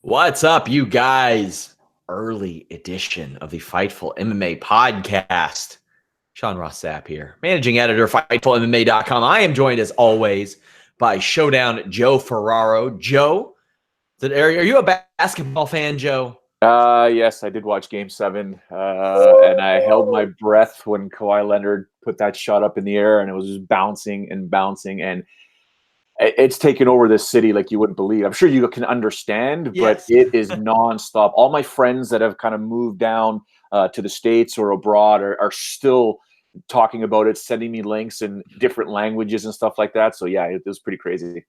What's up, you guys? Early edition of the Fightful MMA podcast. Sean Ross Sapp here, managing editor, FightfulMMA.com. I am joined, as always, by Showdown Joe Ferraro. Joe, are you a basketball fan, Joe? Yes, I did watch Game 7, and I held my breath when Kawhi Leonard put that shot up in the air, and it was just bouncing and bouncing, and it's taken over this city like you wouldn't believe. I'm sure you can understand, Yes. but it is nonstop. All my friends that have kind of moved down to the States or abroad are still talking about it, sending me links in different languages and stuff like that. So yeah, it was pretty crazy.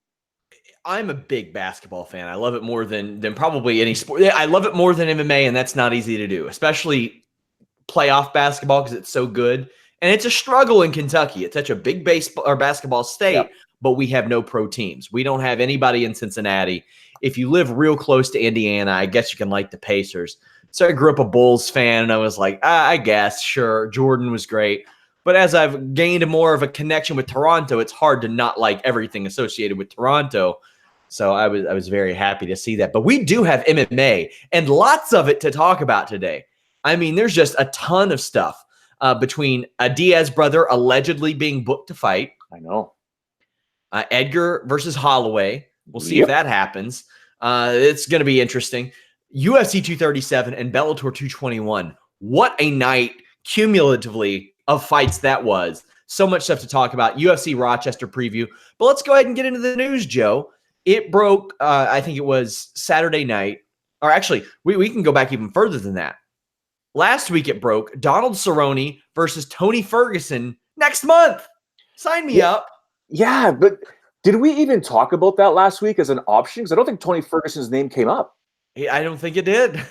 I'm a big basketball fan. I love it more than probably any sport. I love it more than MMA, and that's not easy to do, especially playoff basketball because it's so good. And it's a struggle in Kentucky. It's such a big baseball or basketball state, Yep. but we have no pro teams. We don't have anybody in Cincinnati. If you live real close to Indiana, I guess you can like the Pacers. So I grew up a Bulls fan, and I was like, I guess, sure, Jordan was great. But as I've gained more of a connection with Toronto, it's hard to not like everything associated with Toronto. So I was very happy to see that. But we do have MMA and lots of it to talk about today. I mean, there's just a ton of stuff between a Diaz brother allegedly being booked to fight. I know. Edgar versus Holloway. We'll see if that happens. It's going to be interesting. UFC 237 and Bellator 221. What a night cumulatively of fights that was. So much stuff to talk about. UFC Rochester preview. But let's go ahead and get into the news, Joe. It broke, I think it was Saturday night. Or actually, we can go back even further than that. Last week it broke. Donald Cerrone versus Tony Ferguson next month. Sign me up. Yeah, but did we even talk about that last week as an option? Because I don't think Tony Ferguson's name came up. I don't think it did.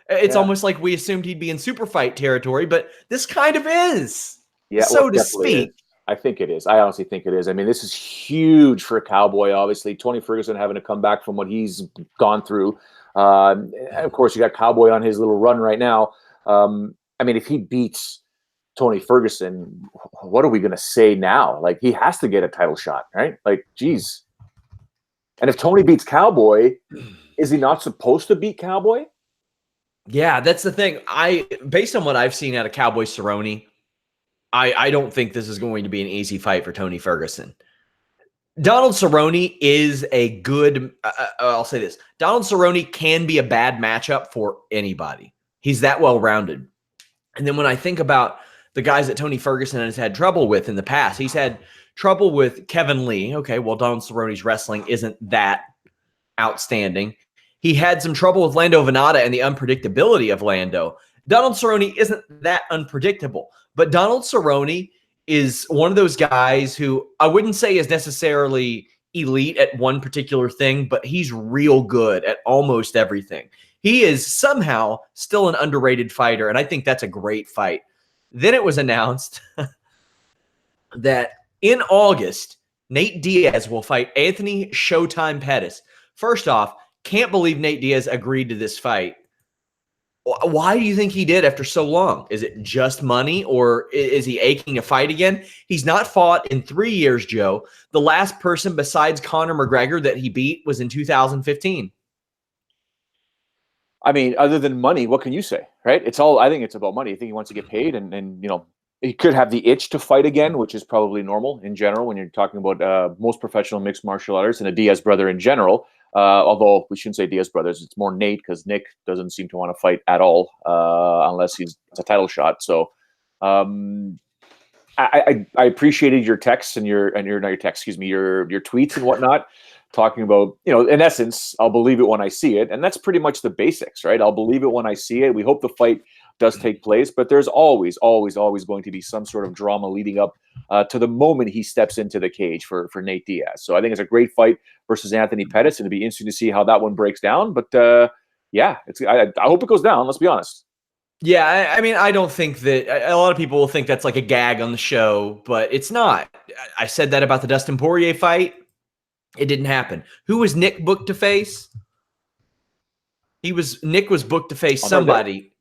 It's almost like we assumed he'd be in super fight territory, but this kind of is. Yeah, so to speak. Is. I think it is. I honestly think it is. I mean, this is huge for a Cowboy, obviously. Tony Ferguson having to come back from what he's gone through. Of course, you got Cowboy on his little run right now. I mean, if he beats Tony Ferguson, what are we going to say now? Like, he has to get a title shot, right? Like, geez. And if Tony beats Cowboy, is he not supposed to beat Cowboy? Yeah, that's the thing. Based on what I've seen out of Cowboy Cerrone, I don't think this is going to be an easy fight for Tony Ferguson. Donald Cerrone is a good, I'll say this. Donald Cerrone can be a bad matchup for anybody. He's that well-rounded. And then when I think about the guys that Tony Ferguson has had trouble with in the past, he's had trouble with Kevin Lee. Okay, well, Donald Cerrone's wrestling isn't that outstanding. He had some trouble with Lando Venata and the unpredictability of Lando. Donald Cerrone isn't that unpredictable, but Donald Cerrone is one of those guys who I wouldn't say is necessarily elite at one particular thing, but he's real good at almost everything. He is somehow still an underrated fighter, and I think that's a great fight. Then it was announced that in August, Nate Diaz will fight Anthony Showtime Pettis. First off, can't believe Nate Diaz agreed to this fight. Why do you think he did after so long? Is it just money, or is he aching to fight again? He's not fought in 3 years, Joe. The last person besides Conor McGregor that he beat was in 2015. I mean, other than money, what can you say, right? I think it's about money. I think he wants to get paid, and you know, he could have the itch to fight again, which is probably normal in general when you're talking about most professional mixed martial artists and a Diaz brother in general. Although we shouldn't say Diaz brothers, it's more Nate, because Nick doesn't seem to want to fight at all unless it's a title shot. So I appreciated your texts and your tweets and whatnot, talking about, you know, in essence, I'll believe it when I see it, and that's pretty much the basics, right? I'll believe it when I see it. We hope the fight does take place, but there's always going to be some sort of drama leading up to the moment he steps into the cage for Nate Diaz. So I think it's a great fight versus Anthony Pettis, and it'll be interesting to see how that one breaks down. But yeah, I hope it goes down. Let's be honest. Yeah, I mean, I don't think that a lot of people will think that's like a gag on the show, but it's not. I said that about the Dustin Poirier fight. It didn't happen. Who was Nick booked to face? Nick was booked to face somebody.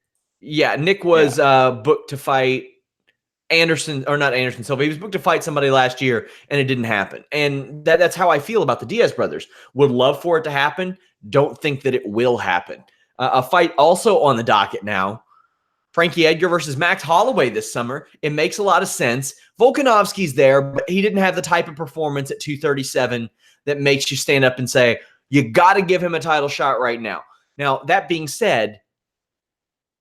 Yeah, Nick was booked to fight Anderson, or not Anderson Silva. He was booked to fight somebody last year, and it didn't happen. And that's how I feel about the Diaz brothers. Would love for it to happen. don't think that it will happen. A fight also on the docket now. Frankie Edgar versus Max Holloway this summer. It makes a lot of sense. Volkanovski's there, but he didn't have the type of performance at 237 that makes you stand up and say, you got to give him a title shot right now. Now, that being said,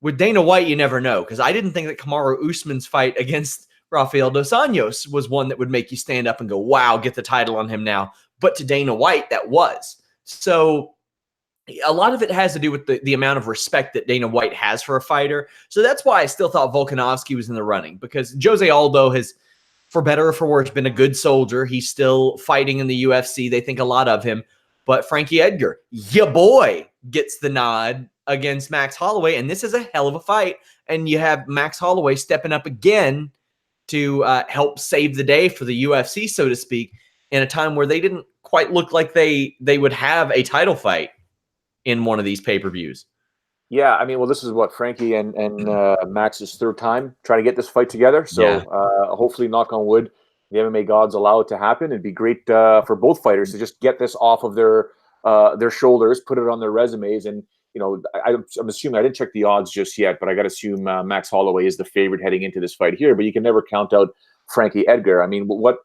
with Dana White, you never know, because I didn't think that Kamaru Usman's fight against Rafael dos Anjos was one that would make you stand up and go, wow, get the title on him now. But to Dana White, that was. So a lot of it has to do with the amount of respect that Dana White has for a fighter. So that's why I still thought Volkanovski was in the running, because Jose Aldo has, for better or for worse, been a good soldier. He's still fighting in the UFC. They think a lot of him. But Frankie Edgar, ya boy, gets the nod against Max Holloway. And this is a hell of a fight. And you have Max Holloway stepping up again to help save the day for the UFC, so to speak, in a time where they didn't quite look like they would have a title fight in one of these pay-per-views. Yeah, I mean, well, this is what Frankie and Max's third time trying to get this fight together. So Yeah. Hopefully, knock on wood, the MMA gods allow it to happen. It'd be great for both fighters to just get this off of their shoulders, put it on their resumes. And, you know, I'm assuming, I didn't check the odds just yet, but I got to assume Max Holloway is the favorite heading into this fight here. But you can never count out Frankie Edgar. I mean, what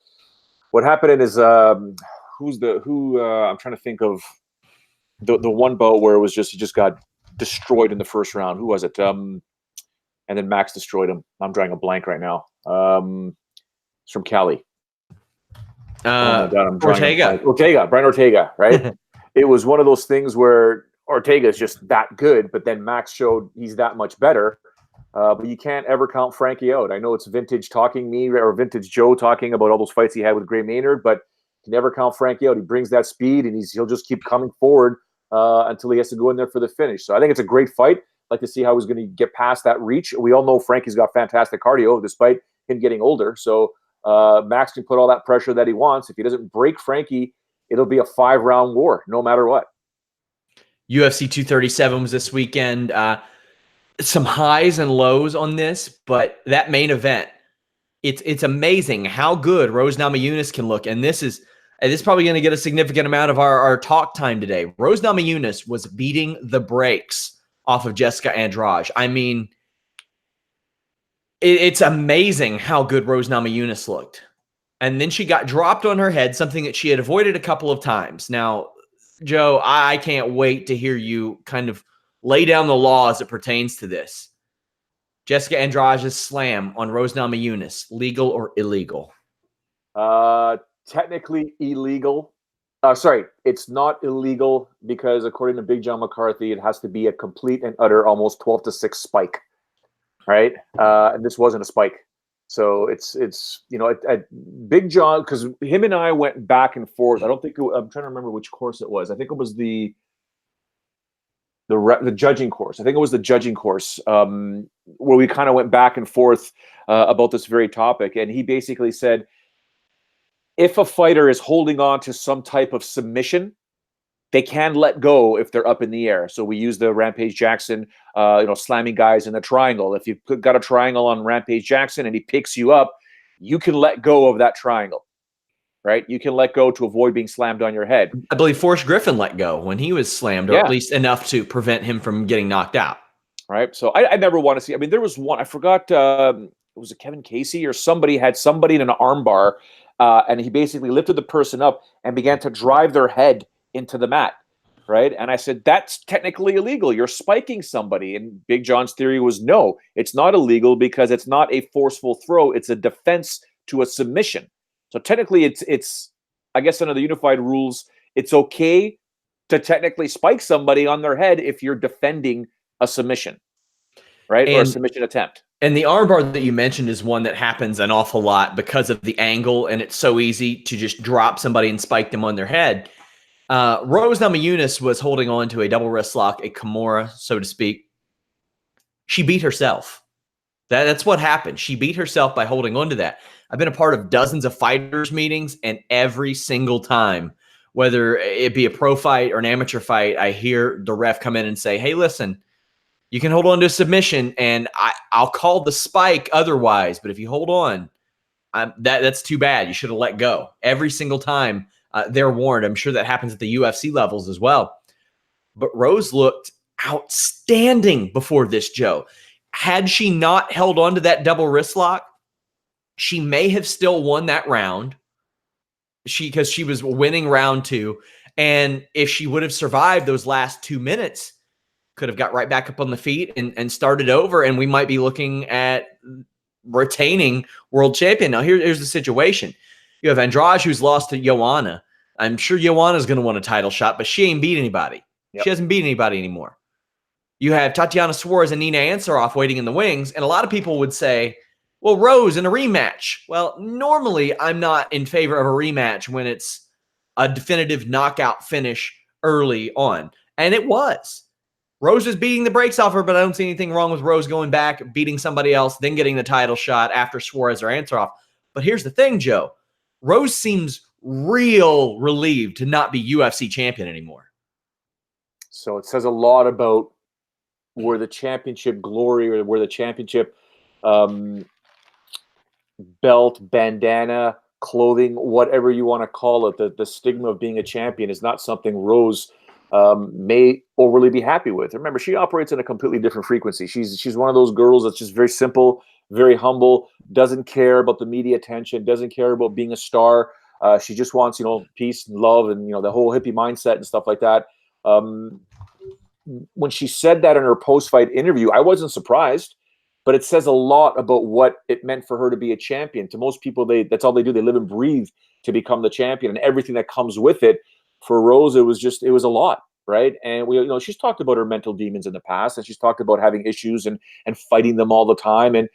happened is I'm trying to think of the one bout where it was he just got destroyed in the first round. Who was it? And then Max destroyed him. I'm drawing a blank right now. It's from Cali. Oh my God, Brian Ortega, right? It was one of those things where Ortega is just that good, but then Max showed he's that much better. But you can't ever count Frankie out. I know it's vintage talking me or vintage Joe talking about all those fights he had with Gray Maynard, but you never count Frankie out. He brings that speed, and he'll just keep coming forward until he has to go in there for the finish. So I think it's a great fight. I'd like to see how he's going to get past that reach. We all know Frankie's got fantastic cardio despite him getting older. So Max can put all that pressure that he wants. If he doesn't break Frankie, it'll be a 5-round war, no matter what. UFC 237 was this weekend. Some highs and lows on this, but that main event, it's amazing how good Rose Namajunas can look. And this is probably going to get a significant amount of our talk time today. Rose Namajunas was beating the brakes off of Jessica Andrade. I mean, it's amazing how good Rose Namajunas looked. And then she got dropped on her head, something that she had avoided a couple of times. Now, Joe, I can't wait to hear you kind of lay down the law as it pertains to this. Jessica Andrade's slam on Rose Namajunas, legal or illegal? Technically illegal. Sorry, it's not illegal because according to Big John McCarthy, it has to be a complete and utter almost 12-6 spike, right? And this wasn't a spike. So it's you know, at Big John, because him and I went back and forth. I'm trying to remember which course it was. I think it was the judging course. I think it was the judging course where we kind of went back and forth about this very topic. And he basically said, if a fighter is holding on to some type of submission, they can let go if they're up in the air. So we use the Rampage Jackson, slamming guys in a triangle. If you've got a triangle on Rampage Jackson and he picks you up, you can let go of that triangle, right? You can let go to avoid being slammed on your head. I believe Forrest Griffin let go when he was slammed, or at least enough to prevent him from getting knocked out. Right. So I never want to see. I mean, there was one, I forgot, was it Kevin Casey or somebody had somebody in an arm bar, and he basically lifted the person up and began to drive their head into the mat. Right. And I said, that's technically illegal. You're spiking somebody. And Big John's theory was, no, it's not illegal because it's not a forceful throw. It's a defense to a submission. So technically it's I guess under the unified rules, it's okay to technically spike somebody on their head if you're defending a submission, right? Or a submission attempt. And the armbar that you mentioned is one that happens an awful lot because of the angle, and it's so easy to just drop somebody and spike them on their head. Rose Namajunas was holding on to a double wrist lock, a Kimura, so to speak. She beat herself. That's what happened. She beat herself by holding on to that. I've been a part of dozens of fighters meetings, and every single time, whether it be a pro fight or an amateur fight, I hear the ref come in and say, hey, listen, you can hold on to a submission, and I'll call the spike otherwise, but if you hold on, that's too bad. You should have let go. Every single time they're warned. I'm sure that happens at the UFC levels as well. but Rose looked outstanding before this, Joe. Had she not held on to that double wrist lock, she may have still won that round. Because she was winning round 2. And if she would have survived those last 2 minutes, could have got right back up on the feet and started over, and we might be looking at retaining world champion. Now, here's the situation. You have Andrade, who's lost to Joanna. I'm sure Joanna's going to want a title shot, but she ain't beat anybody. Yep. She hasn't beat anybody anymore. You have Tatiana Suarez and Nina Ansaroff waiting in the wings, and a lot of people would say, well, Rose in a rematch. Well, normally I'm not in favor of a rematch when it's a definitive knockout finish early on. And it was. Rose is beating the brakes off her, but I don't see anything wrong with Rose going back, beating somebody else, then getting the title shot after Suarez or Ansaroff. But here's the thing, Joe. Rose seems real relieved to not be UFC champion anymore. So it says a lot about where the championship glory or where the championship belt, bandana, clothing, whatever you want to call it, the stigma of being a champion is not something Rose may overly be happy with. Remember, she operates in a completely different frequency. She's one of those girls that's just very simple, very humble, doesn't care about the media attention, doesn't care about being a star. She just wants, peace and love and, the whole hippie mindset and stuff like that. When she said that in her post-fight interview, I wasn't surprised. But it says a lot about what it meant for her to be a champion. To most people, that's all they do. They live and breathe to become the champion and everything that comes with it. For Rose, it was a lot, right? And she's talked about her mental demons in the past, and she's talked about having issues and fighting them all the time. And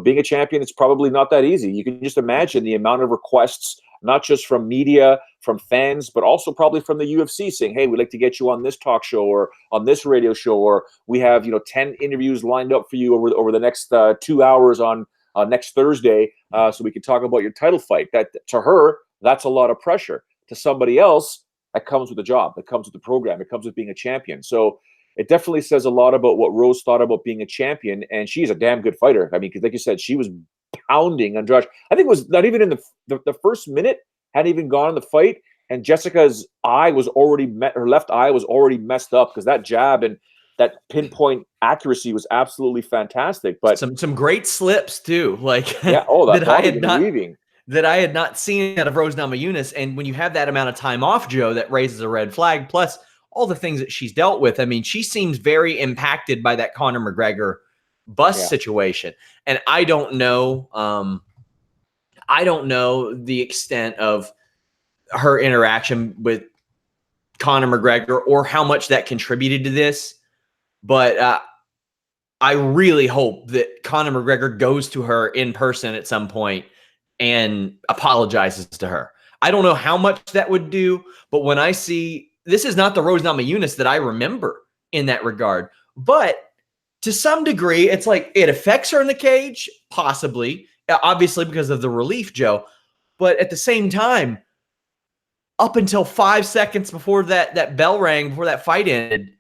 being a champion, it's probably not that easy. You can just imagine the amount of requests, not just from media, from fans, but also probably from the UFC saying, hey, we'd like to get you on this talk show or on this radio show, or we have 10 interviews lined up for you over the next 2 hours on next Thursday, so we can talk about your title fight. That, to her, that's a lot of pressure. To somebody else, that comes with the job, that comes with the program, it comes with being a champion. So it definitely says a lot about what Rose thought about being a champion, and she's a damn good fighter. I mean, like you said, she was pounding Andrade. I think it was not even in the first minute, hadn't even gone in the fight, and Jessica's eye was already her left eye was already messed up because that jab and that pinpoint accuracy was absolutely fantastic. But some great slips too, like that I had not seen out of Rose Namajunas. And when you have that amount of time off, Joe, that raises a red flag. Plus all the things that she's dealt with. I mean, she seems very impacted by that Conor McGregor bust situation. And I don't know the extent of her interaction with Conor McGregor or how much that contributed to this. But I really hope that Conor McGregor goes to her in person at some point and apologizes to her. I don't know how much that would do, but when I see, this is not the Rose Namajunas that I remember in that regard. But to some degree, it's like it affects her in the cage, possibly, obviously because of the relief, Joe. But at the same time, up until 5 seconds before that bell rang, before that fight ended,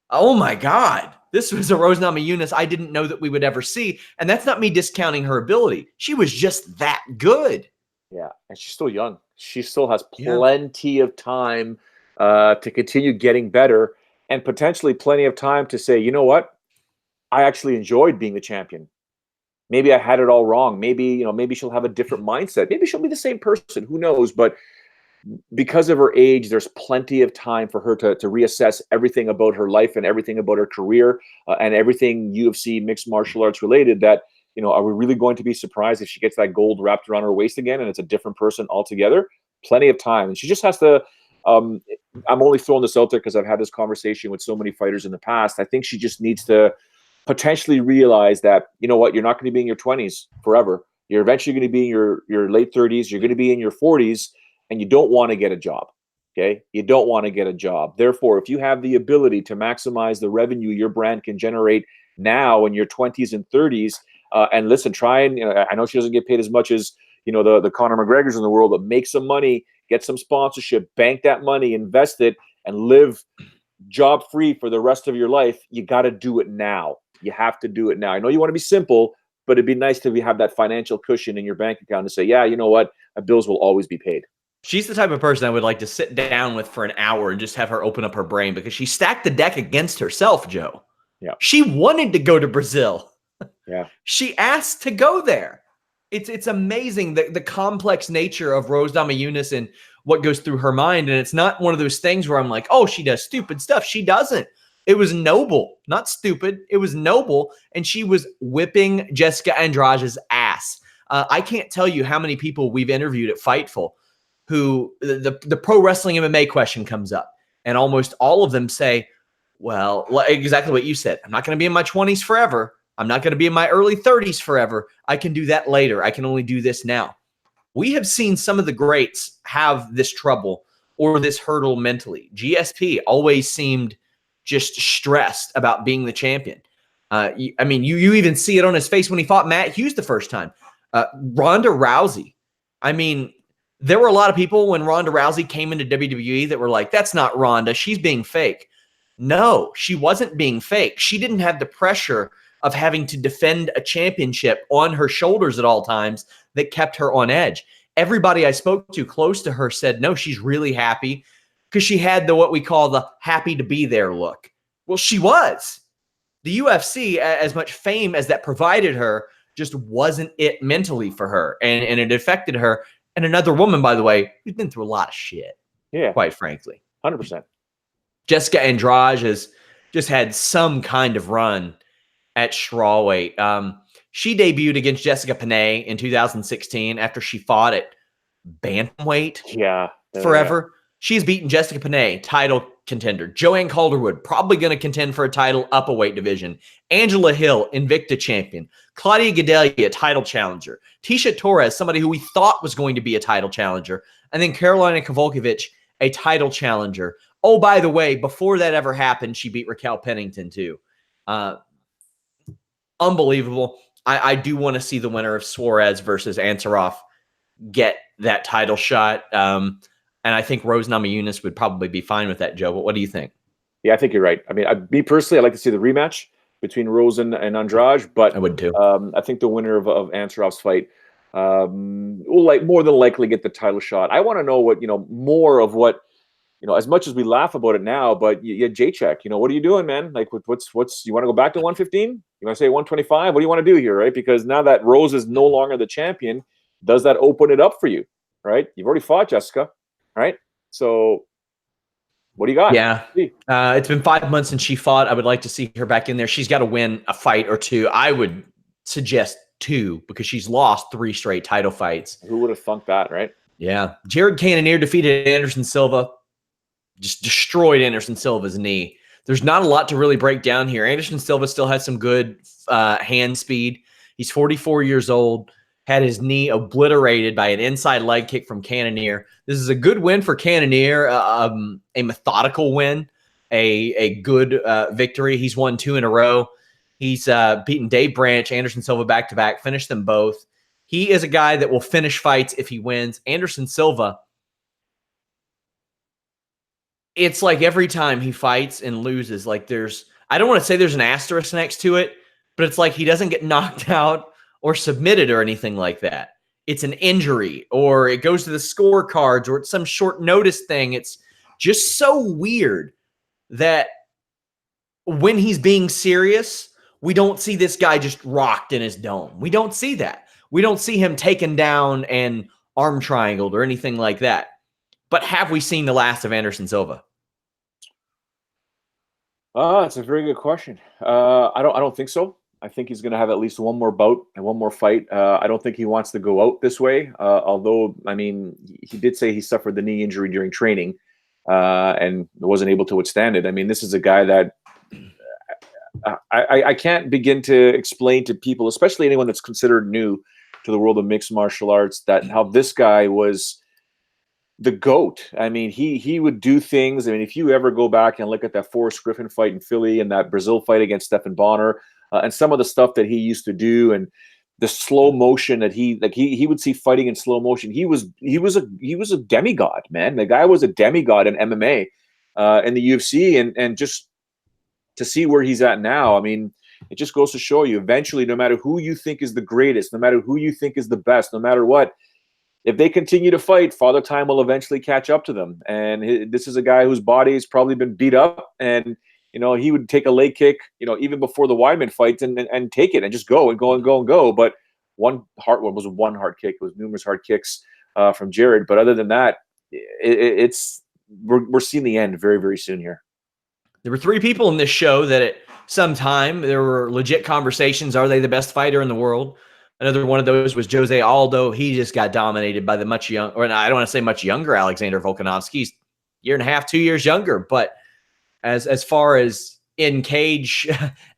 oh my God, this was a Rose Namajunas I didn't know that we would ever see. And that's not me discounting her ability. She was just that good. Yeah, and she's still young. She still has plenty of time to continue getting better and potentially plenty of time to say, you know what? I actually enjoyed being the champion. Maybe I had it all wrong. Maybe, maybe she'll have a different mindset. Maybe she'll be the same person. Who knows? But because of her age, there's plenty of time for her to reassess everything about her life and everything about her career and everything UFC mixed martial arts related. That, are we really going to be surprised if she gets that gold wrapped around her waist again and it's a different person altogether? Plenty of time. And she just has to, I'm only throwing this out there because I've had this conversation with so many fighters in the past. I think she just needs to potentially realize that, you know what, you're not going to be in your 20s forever. You're eventually going to be in your late 30s. You're going to be in your 40s. And you don't want to get a job, okay? You don't want to get a job. Therefore, if you have the ability to maximize the revenue your brand can generate now in your 20s and 30s, and listen, try and, I know she doesn't get paid as much as, the Conor McGregors in the world, but make some money, get some sponsorship, bank that money, invest it, and live job-free for the rest of your life. You got to do it now. You have to do it now. I know you want to be simple, but it'd be nice to have that financial cushion in your bank account to say, yeah, you know what? My bills will always be paid. She's the type of person I would like to sit down with for an hour and just have her open up her brain, because she stacked the deck against herself, Joe. Yeah. She wanted to go to Brazil. Yeah. She asked to go there. It's amazing the complex nature of Rose Namajunas and what goes through her mind. And it's not one of those things where I'm like, oh, she does stupid stuff. She doesn't. It was noble, not stupid. It was noble. And she was whipping Jessica Andrade's ass. I can't tell you how many people we've interviewed at Fightful who the pro wrestling MMA question comes up. And almost all of them say, well, exactly what you said. I'm not going to be in my 20s forever. I'm not going to be in my early 30s forever. I can do that later. I can only do this now. We have seen some of the greats have this trouble or this hurdle mentally. GSP always seemed just stressed about being the champion. I mean, you even see it on his face when he fought Matt Hughes the first time. Ronda Rousey. I mean, there were a lot of people when Ronda Rousey came into WWE that were like, that's not Ronda. She's being fake. No, she wasn't being fake. She didn't have the pressure of having to defend a championship on her shoulders at all times that kept her on edge. Everybody I spoke to close to her said, no, she's really happy because she had what we call the happy to be there look. Well, she was. The UFC, as much fame as that provided her, just wasn't it mentally for her. And it affected her. And another woman, by the way, who's been through a lot of shit. Yeah. Quite frankly. 100%. Jessica Andrade has just had some kind of run at strawweight. She debuted against Jessica Penn in 2016 after she fought at bantamweight forever. She's beaten Jessica Penn, title contender. Joanne Calderwood, probably going to contend for a title up a weight division. Angela Hill, Invicta champion. Claudia Gadelha, title challenger. Tisha Torres, somebody who we thought was going to be a title challenger. And then Karolina Kowalkiewicz, a title challenger. Oh, by the way, before that ever happened, she beat Raquel Pennington too. Unbelievable. I do want to see the winner of Suarez versus Ansaroff get that title shot. And I think Rose Namajunas would probably be fine with that, Joe. But what do you think? Yeah, I think you're right. I mean, me personally, I'd like to see the rematch between Rose and Andrade, but I would too. I think the winner of Ansaroff's fight will more than likely get the title shot. I want to know what, more of what, as much as we laugh about it now, but J-Check, what are you doing, man? Like, what's you want to go back to 115? You want to say 125? What do you want to do here, right? Because now that Rose is no longer the champion, does that open it up for you, right? You've already fought Jessica, right? So what do you got? Yeah. It's been 5 months since she fought. I would like to see her back in there. She's got to win a fight or two. I would suggest 2 because she's lost 3 straight title fights. Who would have thunk that, right? Yeah. Jared Cannonier defeated Anderson Silva. Just destroyed Anderson Silva's knee. There's not a lot to really break down here. Anderson Silva still has some good hand speed. He's 44 years old, had his knee obliterated by an inside leg kick from Cannonier. This is a good win for Cannonier, a methodical win, a good victory. He's won 2 in a row. He's beaten Dave Branch, Anderson Silva back-to-back, finished them both. He is a guy that will finish fights if he wins. Anderson Silva, it's like every time he fights and loses, like I don't want to say there's an asterisk next to it, but it's like he doesn't get knocked out or submitted or anything like that. It's an injury or it goes to the scorecards or it's some short notice thing. It's just so weird that when he's being serious, we don't see this guy just rocked in his dome. We don't see that. We don't see him taken down and arm triangled or anything like that. But have we seen the last of Anderson Silva? It's a very good question. I don't think so. I think he's going to have at least one more bout and one more fight. I don't think he wants to go out this way. Although, I mean, he did say he suffered the knee injury during training and wasn't able to withstand it. I mean, this is a guy that I can't begin to explain to people, especially anyone that's considered new to the world of mixed martial arts, that how this guy was the GOAT. I mean, he would do things. I mean, if you ever go back and look at that Forrest Griffin fight in Philly and that Brazil fight against Stephen Bonner and some of the stuff that he used to do and the slow motion that he would see fighting in slow motion. He was a demigod, man. The guy was a demigod in MMA in the UFC, and just to see where he's at now, I mean, it just goes to show you eventually, no matter who you think is the greatest, no matter who you think is the best, no matter what, if they continue to fight, Father Time will eventually catch up to them. And this is a guy whose body has probably been beat up, and he would take a leg kick, even before the Weidman fight, and take it and just go and go and go and go. But one hard kick. It was numerous hard kicks from Jared. But other than that, we're seeing the end very, very soon here. There were 3 people in this show that at some time there were legit conversations. Are they the best fighter in the world? Another one of those was Jose Aldo. He just got dominated by the much young, or I don't want to say much younger Alexander Volkanovski. He's 1.5, 2 years younger, but as far as in cage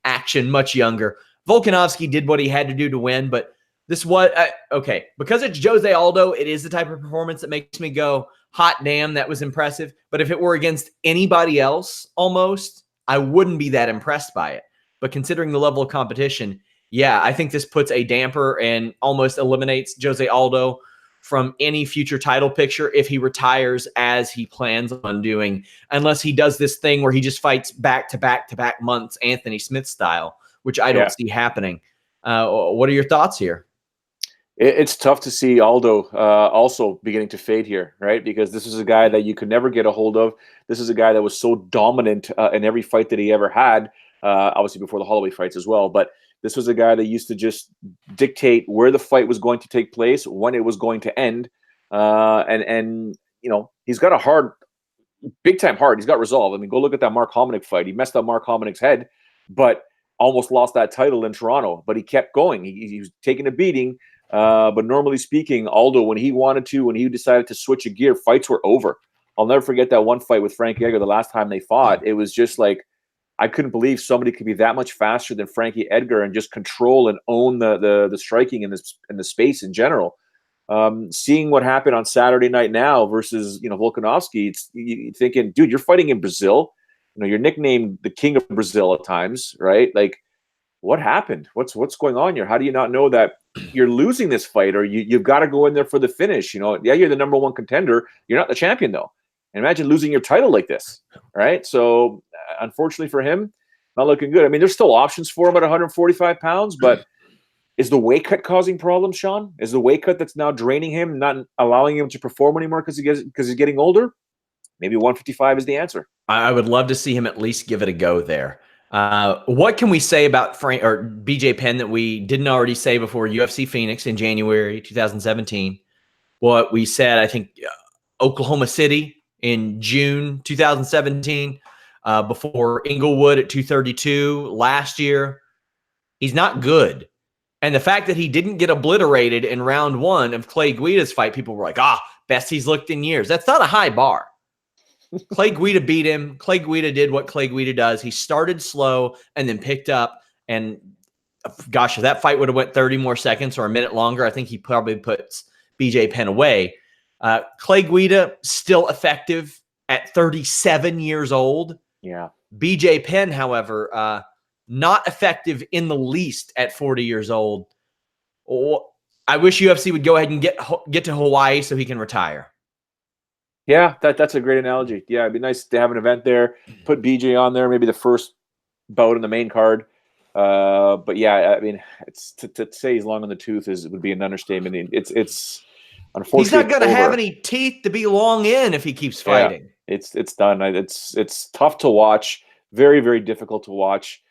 action, much younger. Volkanovski did what he had to do to win, but this was okay, because it's Jose Aldo. It is the type of performance that makes me go, hot damn, that was impressive. But if it were against anybody else, almost, I wouldn't be that impressed by it. But considering the level of competition, yeah, I think this puts a damper and almost eliminates Jose Aldo from any future title picture if he retires as he plans on doing, unless he does this thing where he just fights back-to-back months, Anthony Smith style, which I don't see happening. What are your thoughts here? It's tough to see Aldo also beginning to fade here, right? Because this is a guy that you could never get a hold of. This is a guy that was so dominant in every fight that he ever had, obviously before the Holloway fights as well. But this was a guy that used to just dictate where the fight was going to take place, when it was going to end. And he's got a big-time heart. He's got resolve. I mean, go look at that Mark Hominick fight. He messed up Mark Hominick's head, but almost lost that title in Toronto. But he kept going. He was taking a beating. But normally speaking, Aldo, when he wanted to, when he decided to switch a gear, fights were over. I'll never forget that one fight with Frankie Edgar the last time they fought. It was just like, I couldn't believe somebody could be that much faster than Frankie Edgar and just control and own the striking in the space in general. Seeing what happened on Saturday night now versus Volkanovski, you're thinking, dude, you're fighting in Brazil. You're nicknamed the King of Brazil at times, right? Like, what happened? What's going on here? How do you not know that you're losing this fight, or you've got to go in there for the finish? Yeah, you're the number 1 contender. You're not the champion though. And imagine losing your title like this, right? So unfortunately for him, not looking good. I mean, there's still options for him at 145 pounds, but is the weight cut causing problems, Sean? Is the weight cut that's now draining him, not allowing him to perform anymore because he's getting older? Maybe 155 is the answer. I would love to see him at least give it a go there. What can we say about BJ Penn that we didn't already say before UFC Phoenix in January 2017? What we said, I think, Oklahoma City in June 2017, before Inglewood at 232 last year. He's not good. And the fact that he didn't get obliterated in round 1 of Clay Guida's fight, people were like, best he's looked in years. That's not a high bar. Clay Guida beat him. Clay Guida did what Clay Guida does. He started slow and then picked up. And gosh, if that fight would have went 30 more seconds or a minute longer, I think he probably puts BJ Penn away. Clay Guida still effective at 37 years old. Yeah. BJ Penn, however, not effective in the least at 40 years old. I wish UFC would go ahead and get to Hawaii so he can retire. Yeah, that's a great analogy. Yeah, it'd be nice to have an event there, put BJ on there, maybe the first bout in the main card. But yeah, I mean, it's to say he's long on the tooth would be an understatement. It's unfortunately he's not going to have any teeth to be long in if he keeps fighting. Yeah, it's done. It's tough to watch. Very, very difficult to watch.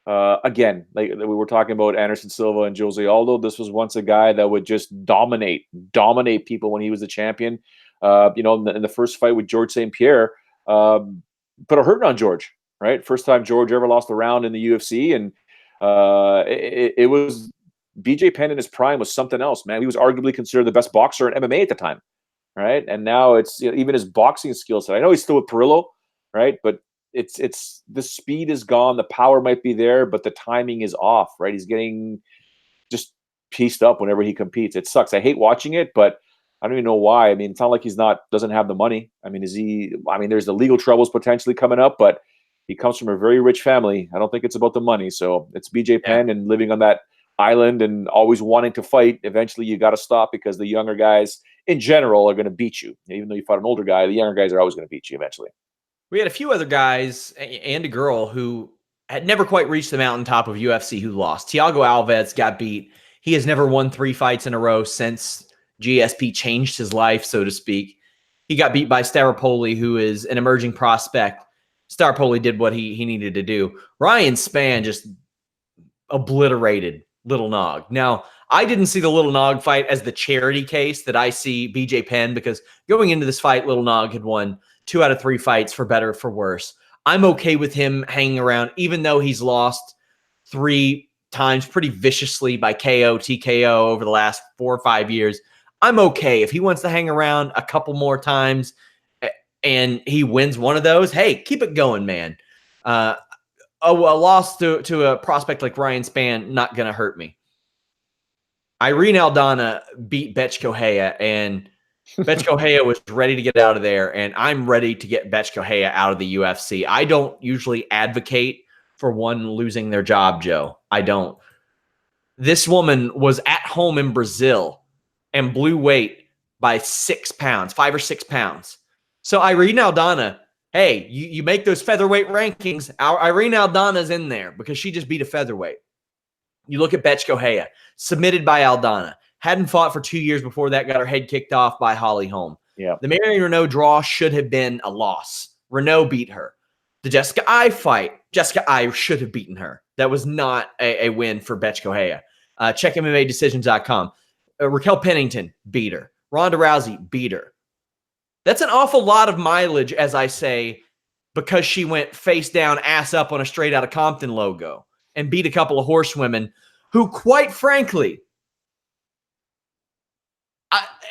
Again, like we were talking about Anderson Silva and Jose Aldo, this was once a guy that would just dominate people when he was the champion. In the first fight with George St. Pierre, put a hurt on George, right? First time George ever lost a round in the UFC. And it was BJ Penn in his prime was something else, man. He was arguably considered the best boxer in MMA at the time, right? And now it's even his boxing skill set. I know he's still with Perillo, right? But it's the speed is gone. The power might be there, but the timing is off, right? He's getting just pieced up whenever he competes. It sucks. I hate watching it, but I don't even know why. I mean, it's not like doesn't have the money. I mean, there's the legal troubles potentially coming up, but he comes from a very rich family. I don't think it's about the money. So it's BJ Penn and living on that island and always wanting to fight. Eventually you got to stop because the younger guys in general are going to beat you. Even though you fought an older guy, the younger guys are always going to beat you eventually. We had a few other guys and a girl who had never quite reached the mountaintop of UFC who lost. Thiago Alves got beat. He has never won 3 fights in a row since GSP changed his life, so to speak. He got beat by Staropoli, who is an emerging prospect. Staropoli did what he needed to do. Ryan Spann just obliterated Little Nog. Now, I didn't see the Little Nog fight as the charity case that I see BJ Penn, because going into this fight, Little Nog had won 2 out of 3 fights, for better or for worse. I'm okay with him hanging around, even though he's lost 3 times pretty viciously by KO, TKO over the last 4 or 5 years. I'm okay if he wants to hang around a couple more times and he wins one of those. Hey, keep it going, man. A loss to a prospect like Ryan Spann, not going to hurt me. Irene Aldana beat Betch Correia, and Betch Correia was ready to get out of there, and I'm ready to get Betch Correia out of the UFC. I don't usually advocate for one losing their job, Joe. I don't. This woman was at home in Brazil and blew weight by 6 pounds, 5 or 6 pounds. So Irene Aldana, hey, you make those featherweight rankings. Irene Aldana's in there because she just beat a featherweight. You look at Betch Correia, submitted by Aldana. Hadn't fought for 2 years before that, got her head kicked off by Holly Holm. Yeah. The Marion Renault draw should have been a loss. Renault beat her. The Jessica I fight, Jessica I should have beaten her. That was not a win for Betch Correia. Check MMADecisions.com. Raquel Pennington beat her. Ronda Rousey beat her. That's an awful lot of mileage, as I say, because she went face down, ass up on a Straight Outta Compton logo and beat a couple of horsewomen who, quite frankly,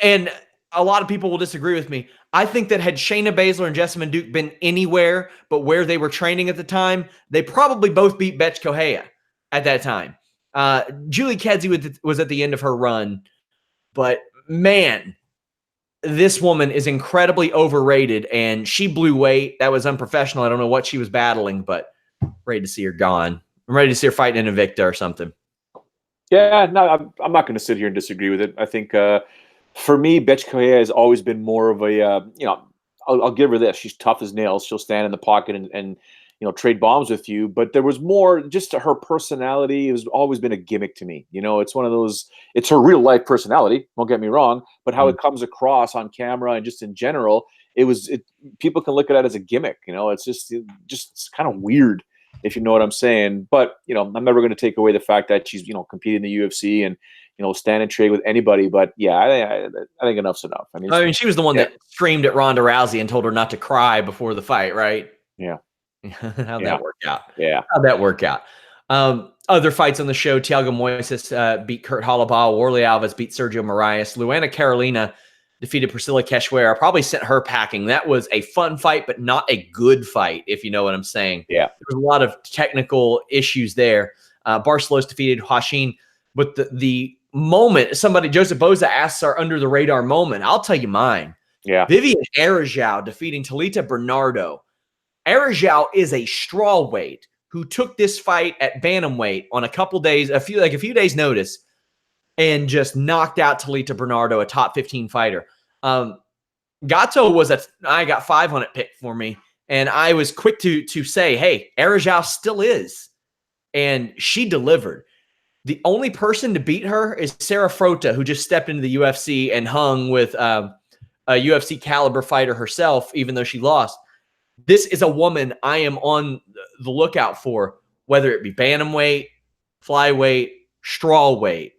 and a lot of people will disagree with me, I think that had Shayna Baszler and Jessamine Duke been anywhere but where they were training at the time, they probably both beat Betch Correia at that time. Julie Kedzie was at the end of her run, but man, this woman is incredibly overrated, and she blew weight. That was unprofessional. I don't know what she was battling, but ready to see her gone. I'm ready to see her fight in Invicta or something. Yeah, no, I'm not going to sit here and disagree with it. I think for me, Betch Correia has always been more of a, I'll give her this. She's tough as nails. She'll stand in the pocket and trade bombs with you. But there was more just to her personality. It was always been a gimmick to me. It's one of those, it's her real life personality. Don't get me wrong, but how it comes across on camera and just in general, people can look at it as a gimmick. It's just kind of weird, if you know what I'm saying. But, I'm never going to take away the fact that she's, competing in the UFC and, stand and trade with anybody. But yeah, I think enough's enough. I mean, she was the one that screamed at Ronda Rousey and told her not to cry before the fight, right? Yeah. How'd that work out? Yeah. How'd that work out? Other fights on the show, Thiago Moises beat Kurt Holloway. Warley Alves beat Sergio Moraes. Luana Carolina defeated Priscilla Cachoeira. Probably sent her packing. That was a fun fight, but not a good fight, if you know what I'm saying. Yeah. There was a lot of technical issues there. Barcelos defeated Hashim. But the moment Joseph Boza asks our under the radar moment, I'll tell you mine. Yeah. Vivian Arajau defeating Talita Bernardo. Arajau is a strawweight who took this fight at bantamweight on a few days notice and just knocked out Talita Bernardo, a top 15 fighter. Gato was I got 5 on it pick for me, and I was quick to say, hey, Arajau still is. And she delivered. The only person to beat her is Sarah Frota, who just stepped into the UFC and hung with a UFC caliber fighter herself, even though she lost. This is a woman I am on the lookout for, whether it be bantamweight, flyweight, strawweight.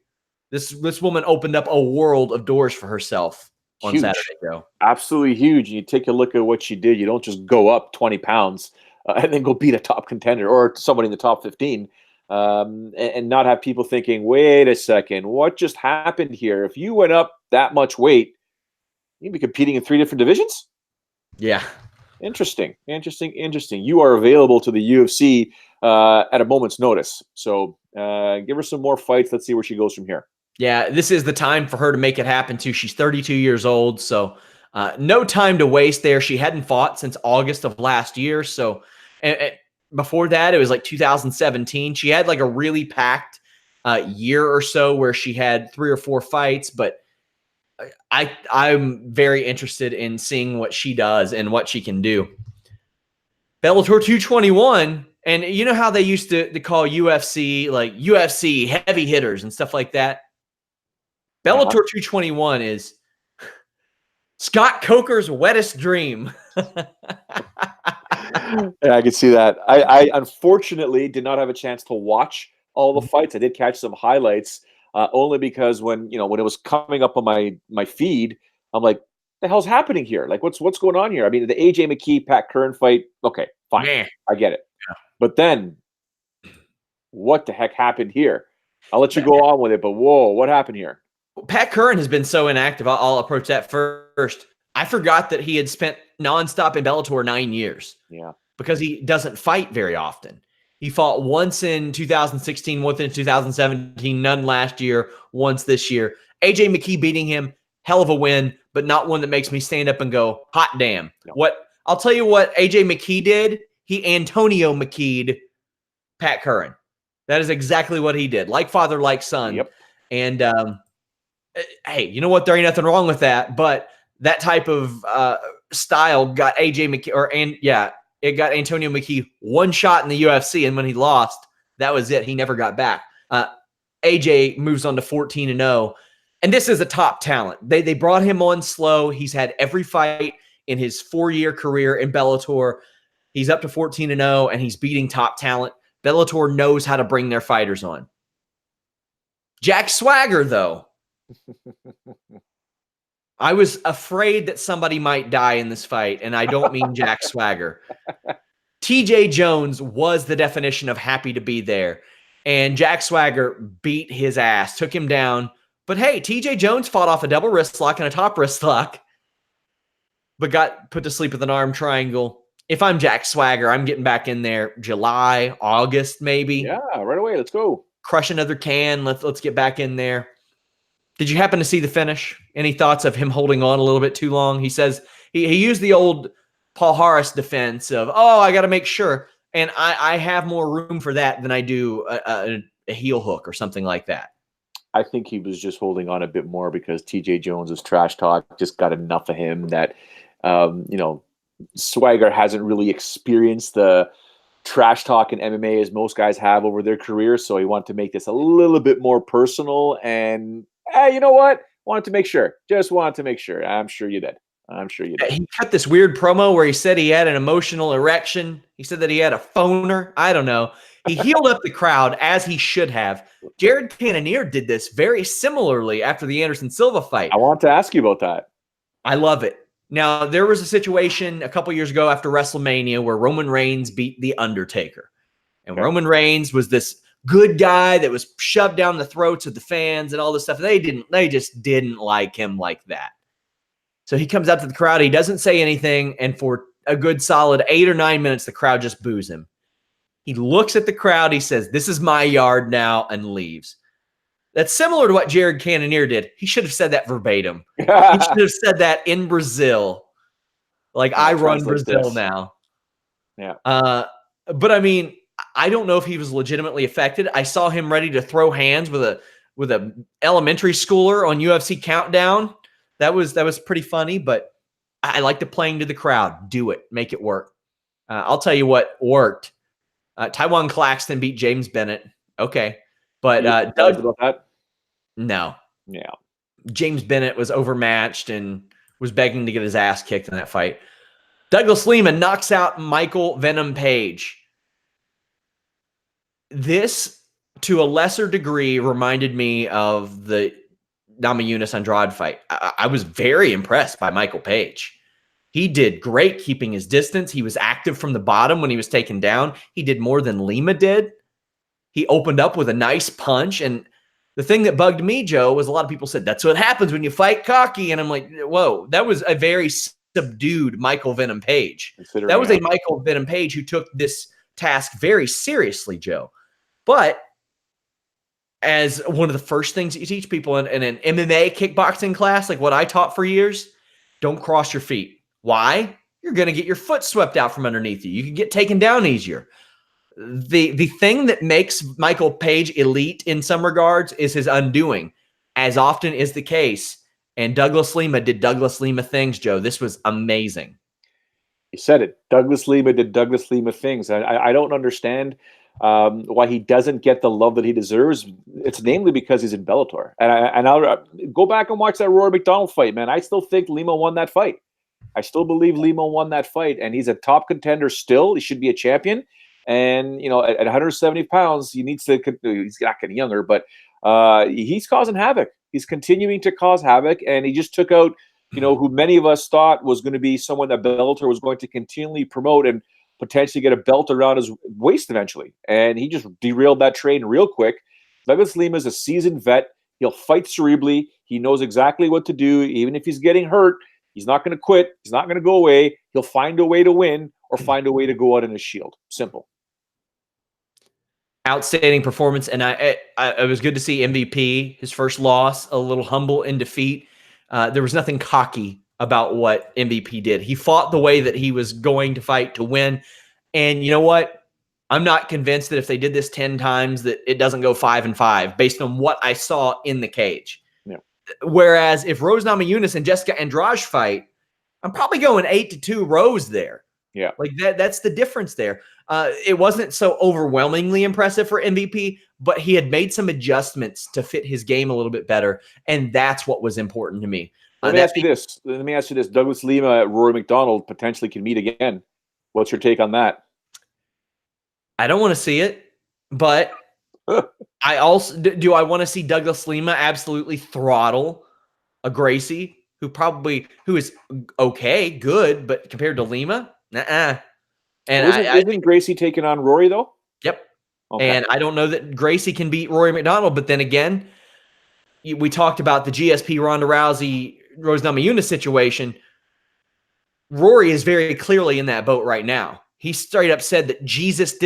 This woman opened up a world of doors for herself on Saturday, Joe. Absolutely huge. You take a look at what she did. You don't just go up 20 pounds and then go beat a top contender or somebody in the top 15 and not have people thinking, wait a second, what just happened here? If you went up that much weight, you'd be competing in 3 different divisions? Yeah. Interesting. You are available to the UFC at a moment's notice. So give her some more fights. Let's see where she goes from here. Yeah, this is the time for her to make it happen, too. She's 32 years old, so no time to waste there. She hadn't fought since August of last year. So before that, it was like 2017. She had like a really packed year or so where she had 3 or 4 fights, but I'm very interested in seeing what she does and what she can do. Bellator 221, and you know how they used to call UFC like UFC heavy hitters and stuff like that? Bellator 221 is Scott Coker's wettest dream. Yeah, I can see that. I unfortunately did not have a chance to watch all the fights. I did catch some highlights, only because when it was coming up on my feed, I'm like, the hell's happening here? Like, what's going on here? I mean, the AJ McKee Pat Curran fight, okay, fine, Man. I get it. But then, what the heck happened here? I'll let you go on with it, but whoa, what happened here? Pat Curran has been so inactive. I'll approach that first. I forgot that he had spent nonstop in Bellator 9 years. Yeah. Because he doesn't fight very often. He fought once in 2016, once in 2017, none last year, once this year. AJ McKee beating him, hell of a win, but not one that makes me stand up and go, hot damn. No. I'll tell you what AJ McKee did. He Antonio McKee'd Pat Curran. That is exactly what he did. Like father, like son. Yep. And hey, you know what? There ain't nothing wrong with that. But that type of style got AJ McKee, it got Antonio McKee one shot in the UFC, and when he lost, that was it. He never got back. AJ moves on to 14-0, and this is a top talent. They brought him on slow. He's had every fight in his 4-year career in Bellator. He's up to 14-0, and he's beating top talent. Bellator knows how to bring their fighters on. Jack Swagger, though. I was afraid that somebody might die in this fight, and I don't mean Jack Swagger. TJ Jones was the definition of happy to be there, and Jack Swagger beat his ass, took him down. But hey, TJ Jones fought off a double wrist lock and a top wrist lock, but got put to sleep with an arm triangle. If I'm Jack Swagger, I'm getting back in there July, August, maybe. Yeah, right away. Let's go. Crush another can. Let's get back in there. Did you happen to see the finish? Any thoughts of him holding on a little bit too long? He says he used the old Paul Harris defense of, I got to make sure. And I have more room for that than I do a heel hook or something like that. I think he was just holding on a bit more because TJ Jones's trash talk just got enough of him that, Swagger hasn't really experienced the trash talk in MMA as most guys have over their careers. So he wanted to make this a little bit more personal and, hey, you know what? Wanted to make sure. Just wanted to make sure. I'm sure you did. He cut this weird promo where he said he had an emotional erection. He said that he had a phoner. I don't know. He healed up the crowd as he should have. Jared Cannonier did this very similarly after the Anderson Silva fight. I want to ask you about that. I love it. Now, there was a situation a couple years ago after WrestleMania where Roman Reigns beat The Undertaker. And Roman Reigns was this good guy that was shoved down the throats of the fans and all this stuff. They just didn't like him like that. So he comes out to the crowd. He doesn't say anything. And for a good solid 8 or 9 minutes, the crowd just boos him. He looks at the crowd. He says, "This is my yard now," and leaves. That's similar to what Jared Cannonier did. He should have said that verbatim. He should have said that in Brazil. Like, I run Brazil now. Yeah. But I mean, I don't know if he was legitimately affected. I saw him ready to throw hands with a elementary schooler on UFC Countdown. That was pretty funny, but I like the playing to the crowd. Do it. Make it work. I'll tell you what worked. Taiwan Claxton beat James Bennett. Okay. But Doug, about that? No. Yeah. James Bennett was overmatched and was begging to get his ass kicked in that fight. Douglas Lima knocks out Michael Venom Page. This, to a lesser degree, reminded me of the Namajunas Andrade fight. I was very impressed by Michael Page. He did great keeping his distance. He was active from the bottom when he was taken down. He did more than Lima did. He opened up with a nice punch. And the thing that bugged me, Joe, was a lot of people said, that's what happens when you fight cocky. And I'm like, whoa, that was a very subdued Michael Venom Page. That was a Michael Venom Page who took this task very seriously, Joe. But as one of the first things you teach people in an MMA kickboxing class, like what I taught for years, don't cross your feet. Why? You're going to get your foot swept out from underneath you. You can get taken down easier. The thing that makes Michael Page elite in some regards is his undoing, as often is the case. And Douglas Lima did Douglas Lima things, Joe. This was amazing. You said it. Douglas Lima did Douglas Lima things. I don't understand why he doesn't get the love that he deserves. It's namely because he's in Bellator. And I'll go back and watch that Rory McDonald fight, man. I still think Lima won that fight. I still believe Lima won that fight, and he's a top contender still. He should be a champion. And, you know, at 170 pounds, he's not getting younger, but he's causing havoc. He's continuing to cause havoc, and he just took out, you know, who many of us thought was going to be someone that Bellator was going to continually promote and potentially get a belt around his waist eventually. And he just derailed that train real quick. Douglas Lima is a seasoned vet. He'll fight cerebrally. He knows exactly what to do. Even if he's getting hurt, he's not going to quit. He's not going to go away. He'll find a way to win or find a way to go out in a shield. Simple. Outstanding performance. And it was good to see MVP, his first loss, a little humble in defeat. There was nothing cocky about what MVP did. He fought the way that he was going to fight to win. And you know what? I'm not convinced that if they did this 10 times that it doesn't go 5-5 based on what I saw in the cage. Yeah. Whereas if Rose Namajunas and Jessica Andrade fight, I'm probably going 8-2 Rose there. Yeah. Like that's the difference there. It wasn't so overwhelmingly impressive for MVP, but he had made some adjustments to fit his game a little bit better. And that's what was important to me. Let me ask you this. Douglas Lima, Rory McDonald potentially can meet again. What's your take on that? I don't want to see it, but I also do. I want to see Douglas Lima absolutely throttle a Gracie who is okay, good, but compared to Lima, And isn't Gracie taking on Rory though? Yep. Okay. And I don't know that Gracie can beat Rory McDonald, but then again, we talked about the GSP Ronda Rousey Rose Namajunas situation. Rory is very clearly in that boat right now. He straight up said that Jesus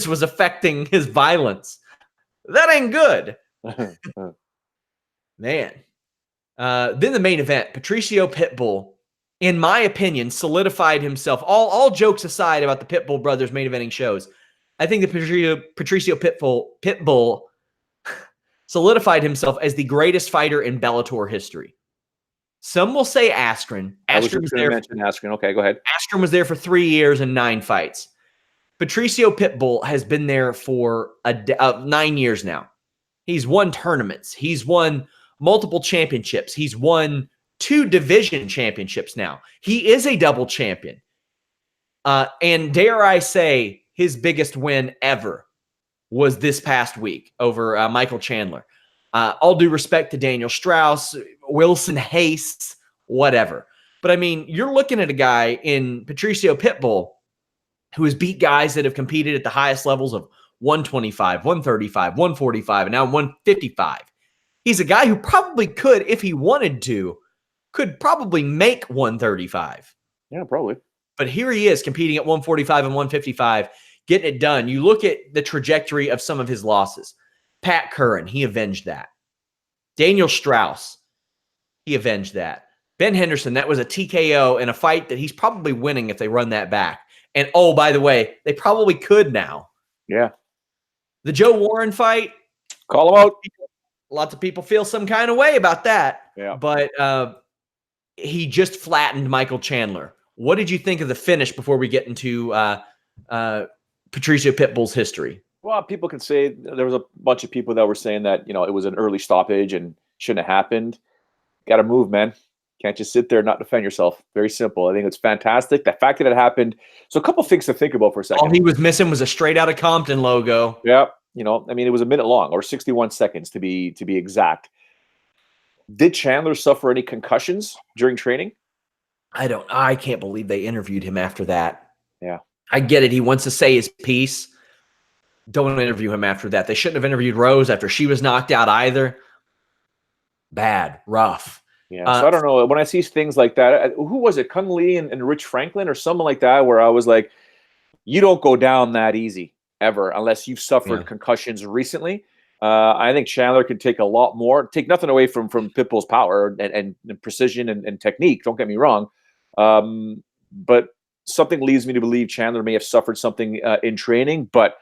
was affecting his violence. That ain't good. Man. Then the main event, Patricio Pitbull, in my opinion, solidified himself. All jokes aside about the Pitbull brothers main eventing shows, I think that Patricio Pitbull solidified himself as the greatest fighter in Bellator history. Some will say Askren. I was just going to mention Askren. Okay, go ahead. Askren was there for 3 years and 9 fights. Patricio Pitbull has been there for 9 years now. He's won tournaments. He's won multiple championships. He's won 2 division championships now. He is a double champion. And dare I say, his biggest win ever was this past week over Michael Chandler. All due respect to Daniel Strauss, Wilson Hayes, whatever. But I mean, you're looking at a guy in Patricio Pitbull who has beat guys that have competed at the highest levels of 125, 135, 145, and now 155. He's a guy who probably could, if he wanted to, could probably make 135. Yeah, probably. But here he is competing at 145 and 155, getting it done. You look at the trajectory of some of his losses. Pat Curran, he avenged that. Daniel Strauss, he avenged that. Ben Henderson, that was a TKO in a fight that he's probably winning if they run that back. And oh, by the way, they probably could now. Yeah. The Joe Warren fight. Call him out. Lots of people feel some kind of way about that. Yeah. But he just flattened Michael Chandler. What did you think of the finish before we get into Patricio Pitbull's history? Well, people can say there was a bunch of people that were saying that, it was an early stoppage and shouldn't have happened. Got to move, man. Can't just sit there and not defend yourself. Very simple. I think it's fantastic. The fact that it happened. So a couple things to think about for a second. All he was missing was a straight out of Compton logo. Yeah. It was a minute long, or 61 seconds to be exact. Did Chandler suffer any concussions during training? I can't believe they interviewed him after that. Yeah. I get it. He wants to say his piece. Don't interview him after that. They shouldn't have interviewed Rose after she was knocked out either. Bad, rough. Yeah, so I don't know. When I see things like that, who was it? Kung Lee and Rich Franklin or someone like that, where I was like, you don't go down that easy ever unless you've suffered concussions recently. I think Chandler could take a lot more. Take nothing away from Pitbull's power and precision and technique. Don't get me wrong. But something leads me to believe Chandler may have suffered something in training. But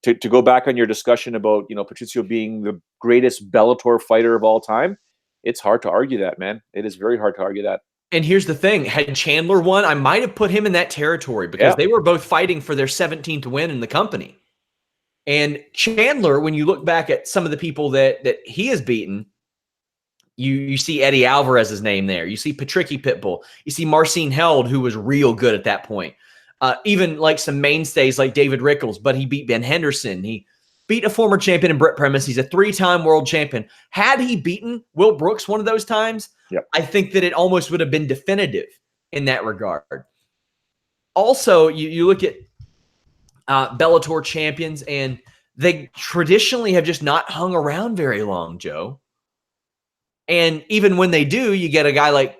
to go back on your discussion about, Patricio being the greatest Bellator fighter of all time, it's hard to argue that, man. It is very hard to argue that. And here's the thing. Had Chandler won, I might have put him in that territory because they were both fighting for their 17th win in the company. And Chandler, when you look back at some of the people that he has beaten, you see Eddie Alvarez's name there. You see Patricky Pitbull. You see Marcin Held, who was real good at that point. Even like some mainstays like David Rickles, but he beat Ben Henderson. He beat a former champion in Brett Premise. He's a 3-time world champion. Had he beaten Will Brooks one of those times, I think that it almost would have been definitive in that regard. Also, you look at Bellator champions, and they traditionally have just not hung around very long, Joe. And even when they do, you get a guy like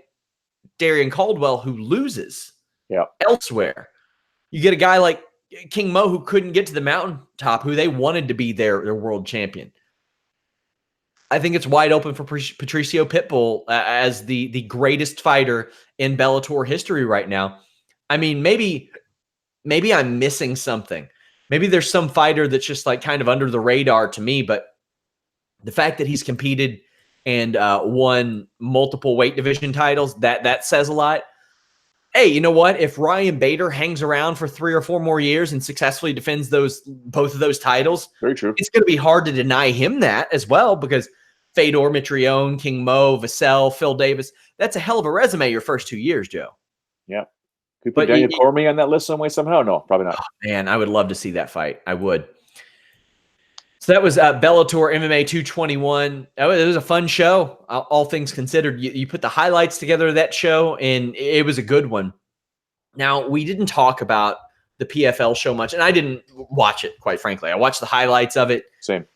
Darian Caldwell who loses elsewhere. You get a guy like King Mo who couldn't get to the mountaintop, who they wanted to be their world champion. I think it's wide open for Patricio Pitbull as the greatest fighter in Bellator history right now. I mean, maybe I'm missing something. Maybe there's some fighter that's just like kind of under the radar to me, but the fact that he's competed and won multiple weight division titles, that says a lot. Hey, you know what? If Ryan Bader hangs around for 3 or 4 more years and successfully defends both of those titles, very true, it's going to be hard to deny him that as well, because Fedor, Mitrione, King Mo, Vassell, Phil Davis, that's a hell of a resume your first 2 years, Joe. Yeah. Could you put Daniel Cormier on that list some way, somehow? No, probably not. Oh, man, I would love to see that fight. I would. So that was Bellator MMA 221. It was a fun show, all things considered. You put the highlights together of that show, and it was a good one. Now, we didn't talk about the PFL show much, and I didn't watch it, quite frankly. I watched the highlights of it. Same.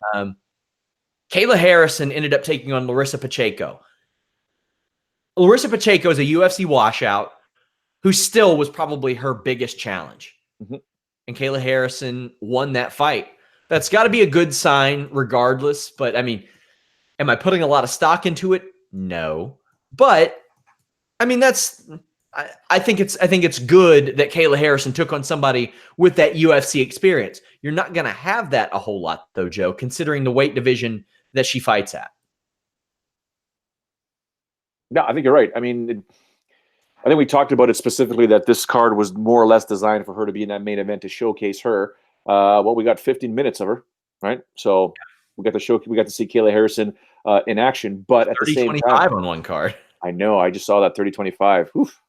Kayla Harrison ended up taking on Larissa Pacheco. Larissa Pacheco is a UFC washout who still was probably her biggest challenge. Mm-hmm. And Kayla Harrison won that fight. That's got to be a good sign regardless. But, I mean, am I putting a lot of stock into it? No. But, I mean, I think it's good that Kayla Harrison took on somebody with that UFC experience. You're not going to have that a whole lot, though, Joe, considering the weight division that she fights at. No, I think you're right. I mean, I think we talked about it specifically that this card was more or less designed for her to be in that main event to showcase her. Well, we got 15 minutes of her, right? So we got to see Kayla Harrison in action, but at the same time, on one card. I know. I just saw that 30-25. Oof.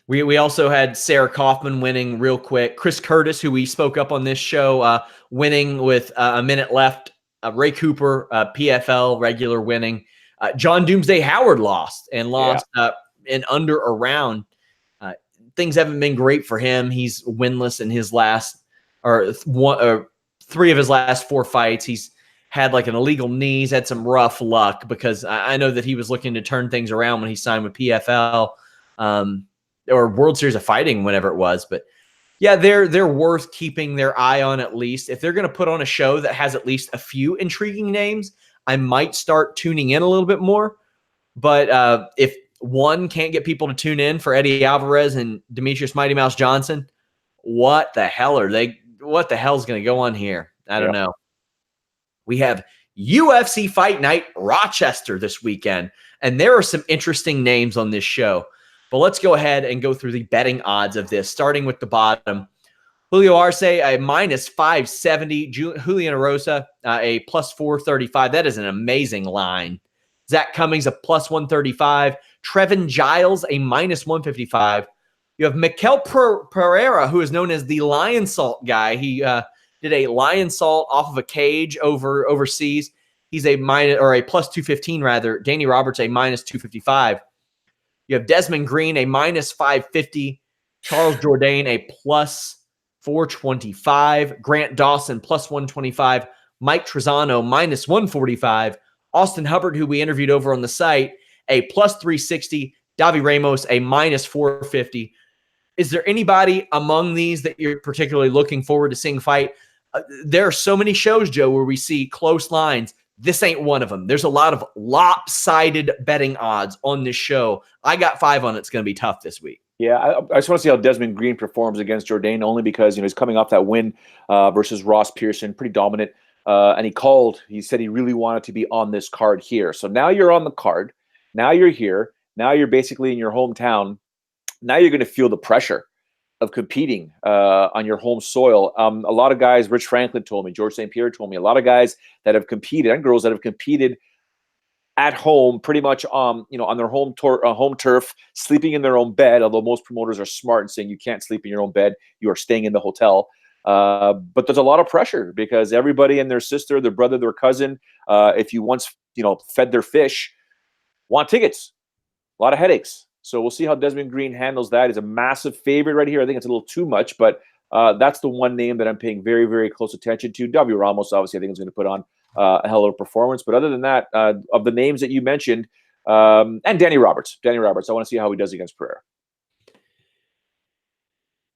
We also had Sarah Kaufman winning real quick. Chris Curtis, who we spoke up on this show, winning with a minute left. Ray Cooper, PFL regular winning. John Doomsday Howard lost in under a round. Things haven't been great for him. He's winless in his last three of his last 4 fights. He's had like an illegal knee. He's had some rough luck, because I know that he was looking to turn things around when he signed with PFL or World Series of Fighting, whenever it was. But yeah, they're worth keeping their eye on at least. If they're going to put on a show that has at least a few intriguing names, I might start tuning in a little bit more. But if one can't get people to tune in for Eddie Alvarez and Demetrius Mighty Mouse Johnson, what the hell is going to go on here? I don't know. We have UFC Fight Night Rochester this weekend, and there are some interesting names on this show. But let's go ahead and go through the betting odds of this, starting with the bottom. Julio Arce, a minus 570. Julian Erosa, a plus 435. That is an amazing line. Zach Cummings, a plus 135. Trevin Giles, a minus 155. You have Mikel Pereira, who is known as the Lion Salt guy. He did a lion salt off of a cage overseas. He's a plus 215 rather. Danny Roberts, a minus 255. You have Desmond Green, a minus 550. Charles Jourdain, a plus 425. Grant Dawson, plus 125. Mike Trezano, minus 145. Austin Hubbard, who we interviewed over on the site, a plus 360. Davi Ramos, a minus 450. Is there anybody among these that you're particularly looking forward to seeing fight? There are so many shows, Joe, where we see close lines. This ain't one of them. There's a lot of lopsided betting odds on this show. I got 5 on it. It's going to be tough this week. Yeah, I just want to see how Desmond Green performs against Jourdain, only because he's coming off that win versus Ross Pearson, pretty dominant. And he said he really wanted to be on this card here. So now you're on the card. Now you're here. Now you're basically in your hometown. Now you're going to feel the pressure. of competing on your home soil. A lot of guys, Rich Franklin told me, George St. Pierre told me, a lot of guys that have competed, and girls that have competed at home, pretty much on their home turf, sleeping in their own bed, although most promoters are smart and saying you can't sleep in your own bed, you are staying in the hotel. But there's a lot of pressure because everybody and their sister, their brother, their cousin, if you once fed their fish, want tickets. A lot of headaches. So we'll see how Desmond Green handles that. He's a massive favorite right here. I think it's a little too much, but that's the one name that I'm paying very, very close attention to. W. Ramos, obviously, I think is going to put on a hell of a performance. But other than that, of the names that you mentioned, and Danny Roberts, I want to see how he does against Pereira.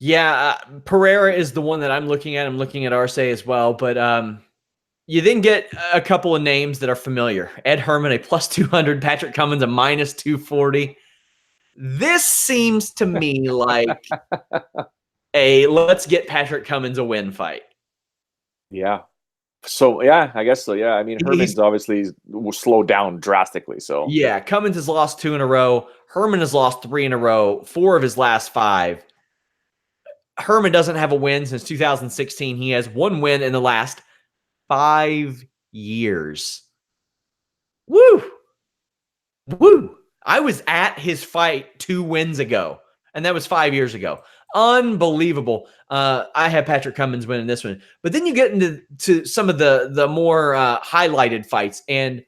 Yeah, Pereira is the one that I'm looking at. I'm looking at Arce as well, but you then get a couple of names that are familiar. Ed Herman, a plus 200. Patrick Cummins, a minus 240. This seems to me like a let's get Patrick Cummins a win fight. Yeah. So, yeah, I guess so. Yeah. I mean, Herman's obviously will slow down drastically. So, yeah, Cummins has lost 2 in a row. Herman has lost 3 in a row, 4 of his last 5. Herman doesn't have a win since 2016. He has 1 win in the last 5 years. Woo! Woo! I was at his fight 2 wins ago, and that was 5 years ago. Unbelievable. I have Patrick Cummins winning this one. But then you get into some of the more highlighted fights, and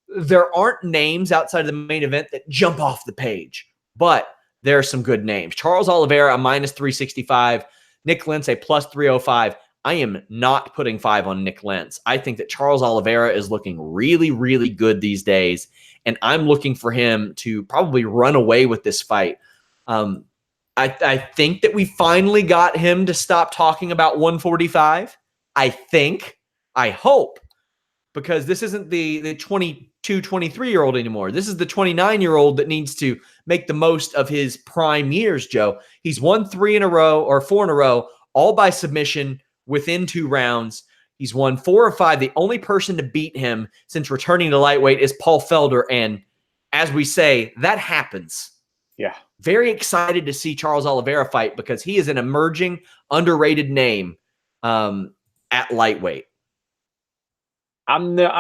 there aren't names outside of the main event that jump off the page. But there are some good names. Charles Oliveira, a minus 365. Nick Lentz, a plus 305. I am not putting 5 on Nick Lentz. I think that Charles Oliveira is looking really, really good these days, and I'm looking for him to probably run away with this fight. I think that we finally got him to stop talking about 145. I hope, because this isn't the 22, 23-year-old anymore. This is the 29-year-old that needs to make the most of his prime years, Joe. He's won 4 in a row, all by submission within 2 rounds. He's won 4 or 5. The only person to beat him since returning to lightweight is Paul Felder. And as we say, that happens. Yeah. Very excited to see Charles Oliveira fight because he is an emerging, underrated name at lightweight. I'm not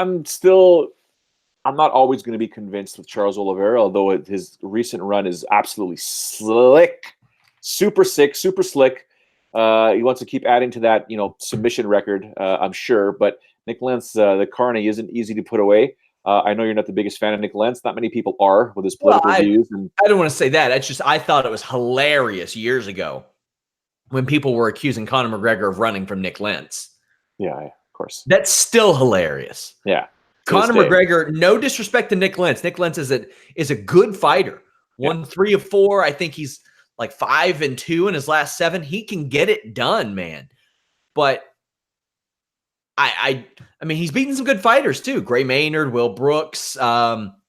always going to be convinced with Charles Oliveira, although his recent run is absolutely slick, super sick, super slick. He wants to keep adding to that, submission record, I'm sure. But Nick Lentz, the Carney, isn't easy to put away. I know you're not the biggest fan of Nick Lentz. Not many people are with his political views. I don't want to say that. It's just I thought it was hilarious years ago when people were accusing Conor McGregor of running from Nick Lentz. Yeah, of course. That's still hilarious. Yeah. Conor McGregor, no disrespect to Nick Lentz. Nick Lentz is a good fighter. Won 3 of 4. I think he's like 5-2 in his last 7. He can get it done, man. But I mean, he's beaten some good fighters too. Gray Maynard, Will Brooks,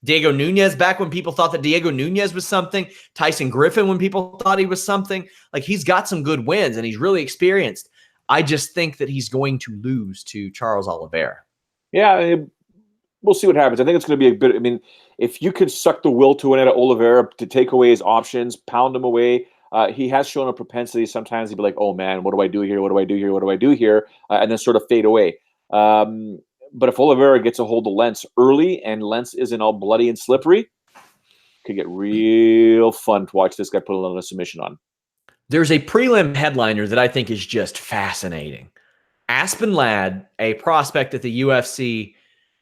Diego Nunez back when people thought that Diego Nunez was something. Tyson Griffin when people thought he was something. Like, he's got some good wins and he's really experienced. I just think that he's going to lose to Charles Oliveira. Yeah, we'll see what happens. I think it's going to be a bit. I mean, if you could suck the will to win out of Oliveira to take away his options, pound him away. He has shown a propensity. Sometimes he'd be like, "Oh man, what do I do here? What do I do here? What do I do here?" And then sort of fade away. But if Oliveira gets a hold of Lentz early and Lentz isn't all bloody and slippery, it could get real fun to watch this guy put a submission on. There's a prelim headliner that I think is just fascinating. Aspen Ladd, a prospect at the UFC,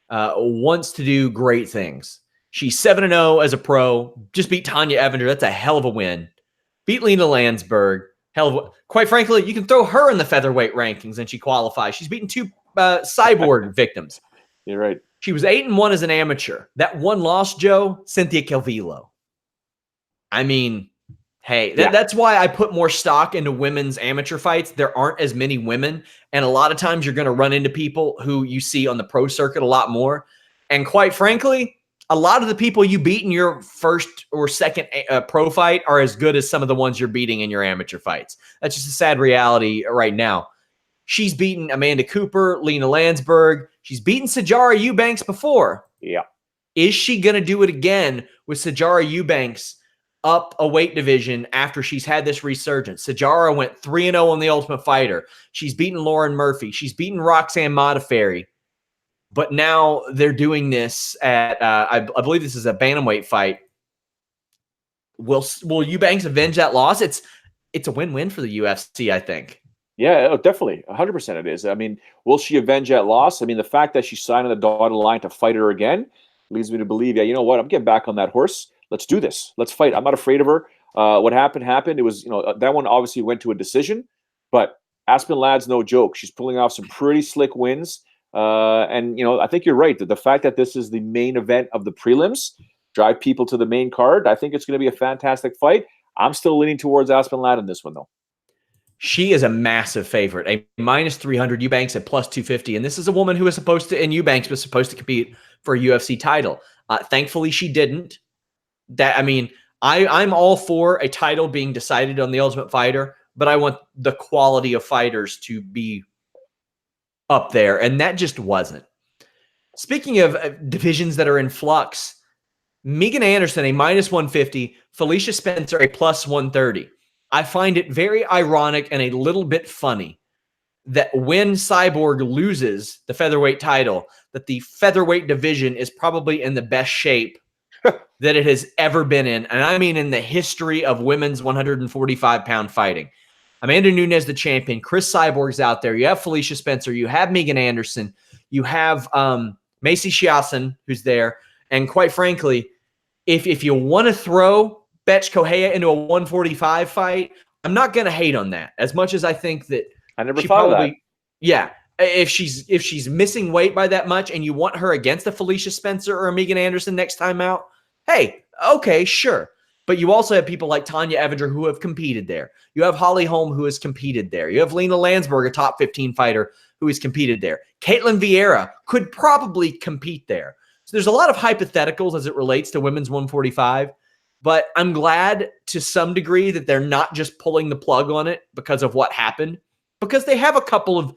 wants to do great things. She's 7-0 as a pro. Just beat Tanya Evander. That's a hell of a win. Beat Lena Landsberg. Quite frankly, you can throw her in the featherweight rankings and she qualifies. She's beaten 2 cyborg victims. You're right. She was 8-1 as an amateur. That one loss, Joe, Cynthia Calvillo. I mean, hey, that's why I put more stock into women's amateur fights. There aren't as many women, and a lot of times you're going to run into people who you see on the pro circuit a lot more. And quite frankly, a lot of the people you beat in your first or second pro fight are as good as some of the ones you're beating in your amateur fights. That's just a sad reality right now. She's beaten Amanda Cooper, Lena Landsberg. She's beaten Sijara Eubanks before. Yeah. Is she going to do it again with Sijara Eubanks up a weight division after she's had this resurgence. Sajara went 3-0 on the Ultimate Fighter. She's beaten Lauren Murphy. She's beaten Roxanne Modafferi. But now they're doing this at, I believe this is a bantamweight fight. Will Eubanks avenge that loss? It's a win-win for the UFC, I think. Yeah, definitely. 100% it is. I mean, will she avenge that loss? I mean, the fact that she signed on the dotted line to fight her again leads me to believe, yeah, you know what? I'm getting back on that horse. Let's do this. Let's fight. I'm not afraid of her. What happened. It was, that one obviously went to a decision, but Aspen Ladd's no joke. She's pulling off some pretty slick wins. And I think you're right that the fact that this is the main event of the prelims drive people to the main card. I think it's going to be a fantastic fight. I'm still leaning towards Aspen Ladd in this one, though. She is a massive favorite, a -300, Eubanks at +250. And this is a woman who was supposed to, and Eubanks was supposed to compete for a UFC title. Thankfully, she didn't. I'm all for a title being decided on the Ultimate Fighter, but I want the quality of fighters to be up there, and that just wasn't. Speaking of divisions that are in flux, Megan Anderson, a -150, Felicia Spencer, a +130. I find it very ironic and a little bit funny that when Cyborg loses the featherweight title, that the featherweight division is probably in the best shape that it has ever been in. And I mean in the history of women's 145-pound fighting. Amanda Nunes, the champion. Chris Cyborg's out there. You have Felicia Spencer. You have Megan Anderson. You have Macy Chiasson, who's there. And quite frankly, if you want to throw Betch Kohea into a 145 fight, I'm not going to hate on that. As much as I think that I never thought of that. Yeah. If she's missing weight by that much and you want her against a Felicia Spencer or a Megan Anderson next time out, hey, okay, sure. But you also have people like Tanya Evinger who have competed there. You have Holly Holm who has competed there. You have Lena Landsberg, a top 15 fighter who has competed there. Caitlin Vieira could probably compete there. So there's a lot of hypotheticals as it relates to women's 145. But I'm glad to some degree that they're not just pulling the plug on it because of what happened, because they have a couple of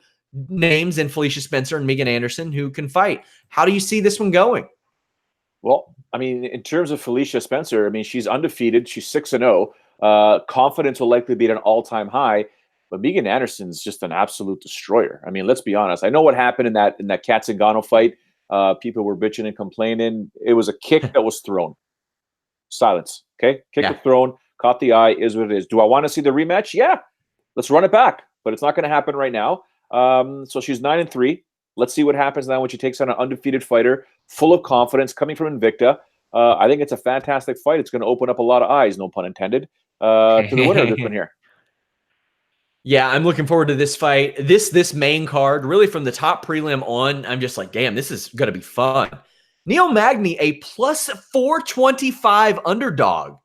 names in Felicia Spencer and Megan Anderson who can fight. How do you see this one going? Well, I mean, in terms of Felicia Spencer, I mean, she's undefeated. She's 6-0. Confidence will likely be at an all-time high. But Megan Anderson's just an absolute destroyer. I mean, let's be honest. I know what happened in that Katzengano fight. People were bitching and complaining. It was a kick that was thrown. Silence. Okay, kick was thrown. Caught the eye. Is what it is. Do I want to see the rematch? Yeah, let's run it back. But it's not going to happen right now. So she's 9-3. Let's see what happens now when she takes on an undefeated fighter, full of confidence, coming from Invicta. I think it's a fantastic fight. It's going to open up a lot of eyes, no pun intended, to the winner of this one here. Yeah, I'm looking forward to this fight. This main card, really from the top prelim on, I'm just like, damn, this is going to be fun. Neil Magny, a +425 underdog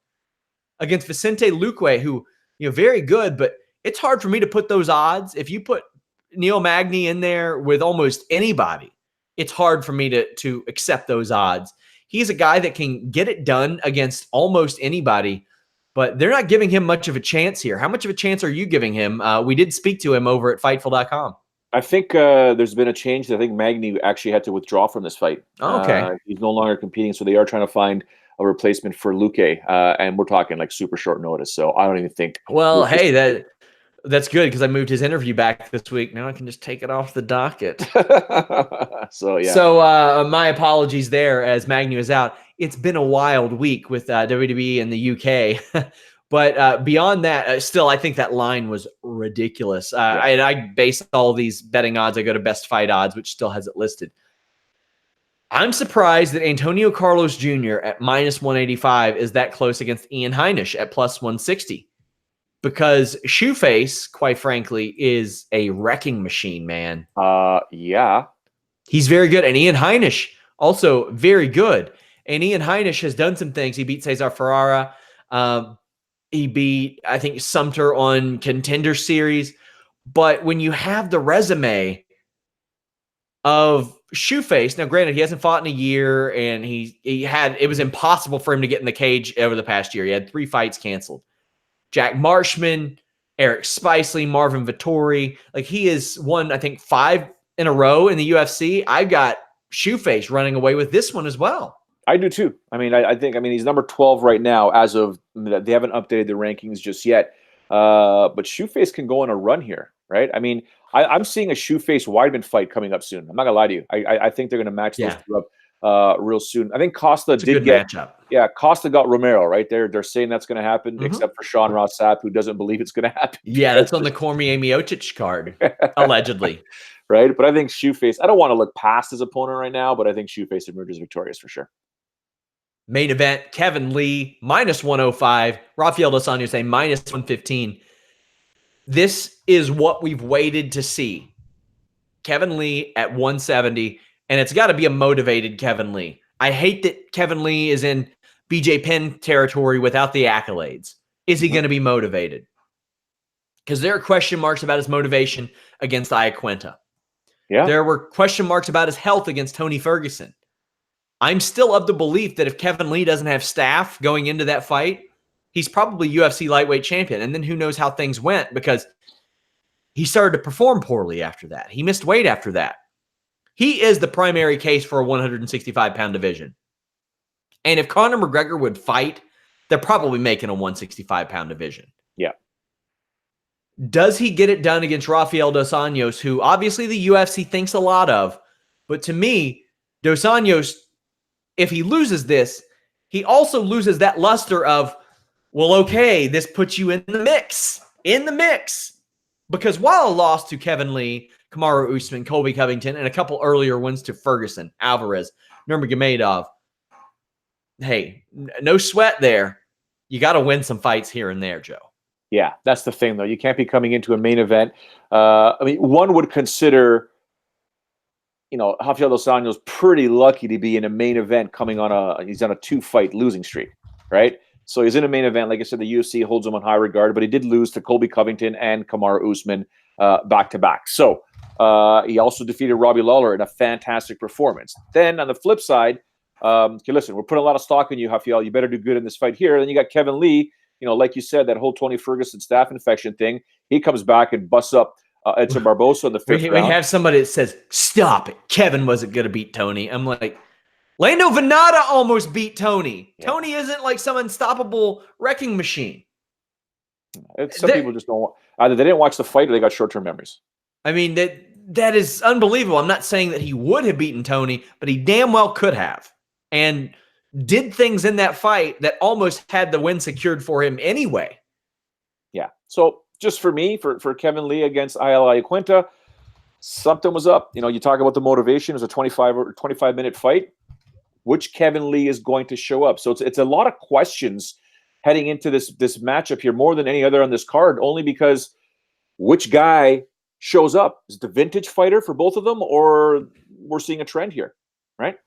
against Vicente Luque, who, very good, but it's hard for me to put those odds. If you put Neil Magny in there with almost anybody, it's hard for me to accept those odds. He's a guy that can get it done against almost anybody, but they're not giving him much of a chance here. How much of a chance are you giving him? We did speak to him over at Fightful.com. I think there's been a change. I think Magny actually had to withdraw from this fight. Oh, okay. He's no longer competing, so they are trying to find a replacement for Luque, and we're talking like super short notice. So I don't even think. Well, hey, that's good because I moved his interview back this week. Now I can just take it off the docket. So yeah. So my apologies there as Magny is out. It's been a wild week with WWE in the UK. But beyond that, still, I think that line was ridiculous. I base all these betting odds. I go to Best Fight Odds, which still has it listed. I'm surprised that Antonio Carlos Jr. at -185 is that close against Ian Heinisch at +160. Because Shoeface, quite frankly, is a wrecking machine, man. Yeah. He's very good. And Ian Heinisch, also very good. And Ian Heinisch has done some things. He beat Cesar Ferrara. He beat, I think, Sumter on Contender Series. But when you have the resume of Shoeface, now granted, he hasn't fought in a year, and it was impossible for him to get in the cage over the past year. He had 3 fights canceled. Jack Marshman, Eric Spicely, Marvin Vittori. Like, he has won, I think, 5 in a row in the UFC. I got Shoeface running away with this one as well. I do too. I mean, I think, he's number 12 right now as of, they haven't updated the rankings just yet. But Shoeface can go on a run here, right? I mean, I'm seeing a Shoeface Weidman fight coming up soon. I'm not gonna lie to you. I think they're gonna match those two up real soon. I think Costa It's a good matchup. Yeah, Costa got Romero, right? They're saying that's gonna happen, Mhm. except for Sean Ross Sapp, who doesn't believe it's gonna happen. Yeah, that's on the Cormier Miocic card, allegedly. Right? But I think Shoeface, I don't want to look past his opponent right now, but I think Shoeface emerges victorious for sure. Main event, Kevin Lee, -105. Rafael Dos Anjos saying -115. This is what we've waited to see. Kevin Lee at 170, and it's got to be a motivated Kevin Lee. I hate that Kevin Lee is in BJ Penn territory without the accolades. Is he going to be motivated? Because there are question marks about his motivation against Iaquinta. Yeah. There were question marks about his health against Tony Ferguson. I'm still of the belief that if Kevin Lee doesn't have staff going into that fight, he's probably UFC lightweight champion. And then who knows how things went, because he started to perform poorly after that. He missed weight after that. He is the primary case for a 165-pound division. And if Conor McGregor would fight, they're probably making a 165-pound division. Yeah. Does he get it done against Rafael Dos Anjos, who obviously the UFC thinks a lot of? But to me, Dos Anjos, if he loses this, he also loses that luster of, well, okay, this puts you in the mix. In the mix. Because while a loss to Kevin Lee, Kamaru Usman, Colby Covington, and a couple earlier wins to Ferguson, Alvarez, Nurmagomedov, hey, no sweat there. You got to win some fights here and there, Joe. Yeah, that's the thing, though. You can't be coming into a main event. One would consider, Rafael Dos Anjos pretty lucky to be in a main event he's on a 2-fight losing streak, right? So he's in a main event. Like I said, the UFC holds him on high regard, but he did lose to Colby Covington and Kamaru Usman back-to-back. So he also defeated Robbie Lawler in a fantastic performance. Then on the flip side, okay, listen, we're putting a lot of stock in you, Rafael. You better do good in this fight here. Then you got Kevin Lee. Like you said, that whole Tony Ferguson staph infection thing. He comes back and busts up Edson Barbosa in the 5th round. We have somebody that says, stop it. Kevin wasn't going to beat Tony. I'm like, Lando Venata almost beat Tony. Yeah. Tony isn't like some unstoppable wrecking machine. Some people just don't. Either they didn't watch the fight or they got short-term memories. I mean, that is unbelievable. I'm not saying that he would have beaten Tony, but he damn well could have. And did things in that fight that almost had the win secured for him anyway. Yeah. So just for me, for Kevin Lee against Iaquinta, something was up. You talk about the motivation. It was a 25-minute fight. Which Kevin Lee is going to show up? So it's a lot of questions heading into this matchup here, more than any other on this card, only because which guy shows up? Is it the vintage fighter for both of them, or we're seeing a trend here, right?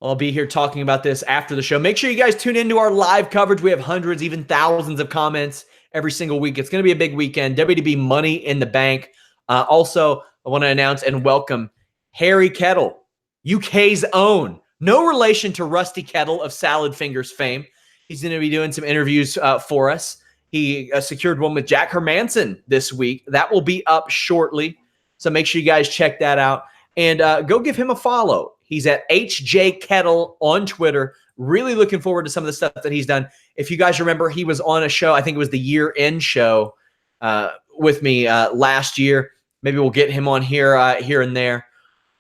I'll be here talking about this after the show. Make sure you guys tune into our live coverage. We have hundreds, even thousands of comments every single week. It's going to be a big weekend. WWE Money in the Bank. Also, I want to announce and welcome Harry Kettle, UK's own. No relation to Rusty Kettle of Salad Fingers fame. He's going to be doing some interviews for us. He secured one with Jack Hermanson this week. That will be up shortly. So make sure you guys check that out. And go give him a follow. He's at HJ Kettle on Twitter. Really looking forward to some of the stuff that he's done. If you guys remember, he was on a show, I think it was the year-end show with me last year. Maybe we'll get him on here and there.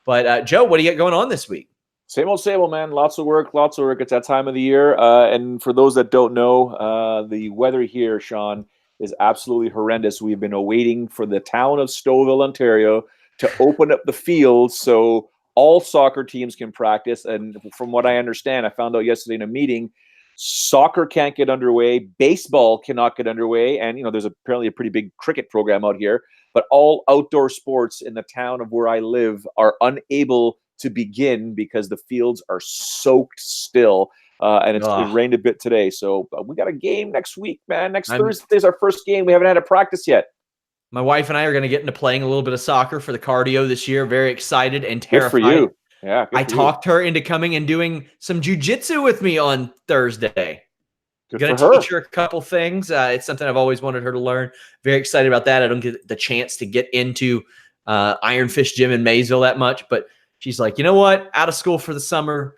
But Joe, what do you got going on this week? Same old, man. Lots of work. It's that time of the year. And for those that don't know, the weather here, Sean, is absolutely horrendous. We've been awaiting for the town of Stouffville, Ontario, to open up the fields so all soccer teams can practice. And from what I understand, I found out yesterday in a meeting, soccer can't get underway, baseball cannot get underway, and there's apparently a pretty big cricket program out here, but all outdoor sports in the town of where I live are unable to begin because the fields are soaked still, and it rained a bit today. So we got a game next week, man. Next Thursday is our first game. We haven't had a practice yet. My wife and I are going to get into playing a little bit of soccer for the cardio this year. Very excited and terrified. Good for you. Yeah, I talked her into coming and doing some jiu-jitsu with me on Thursday. Going to teach her a couple things. It's something I've always wanted her to learn. Very excited about that. I don't get the chance to get into Iron Fist Gym in Maysville that much, but she's like, you know what? Out of school for the summer.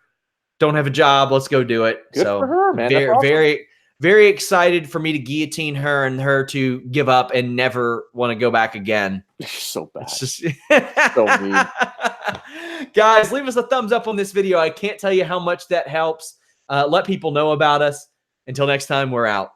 don't have a job. Let's go do it. Good for her, man. That's Very, awesome. very excited for me to guillotine her and her to give up and never want to go back again. So bad. It's just so mean. Guys, leave us a thumbs up on this video. I can't tell you how much that helps. Let people know about us. Until next time, we're out.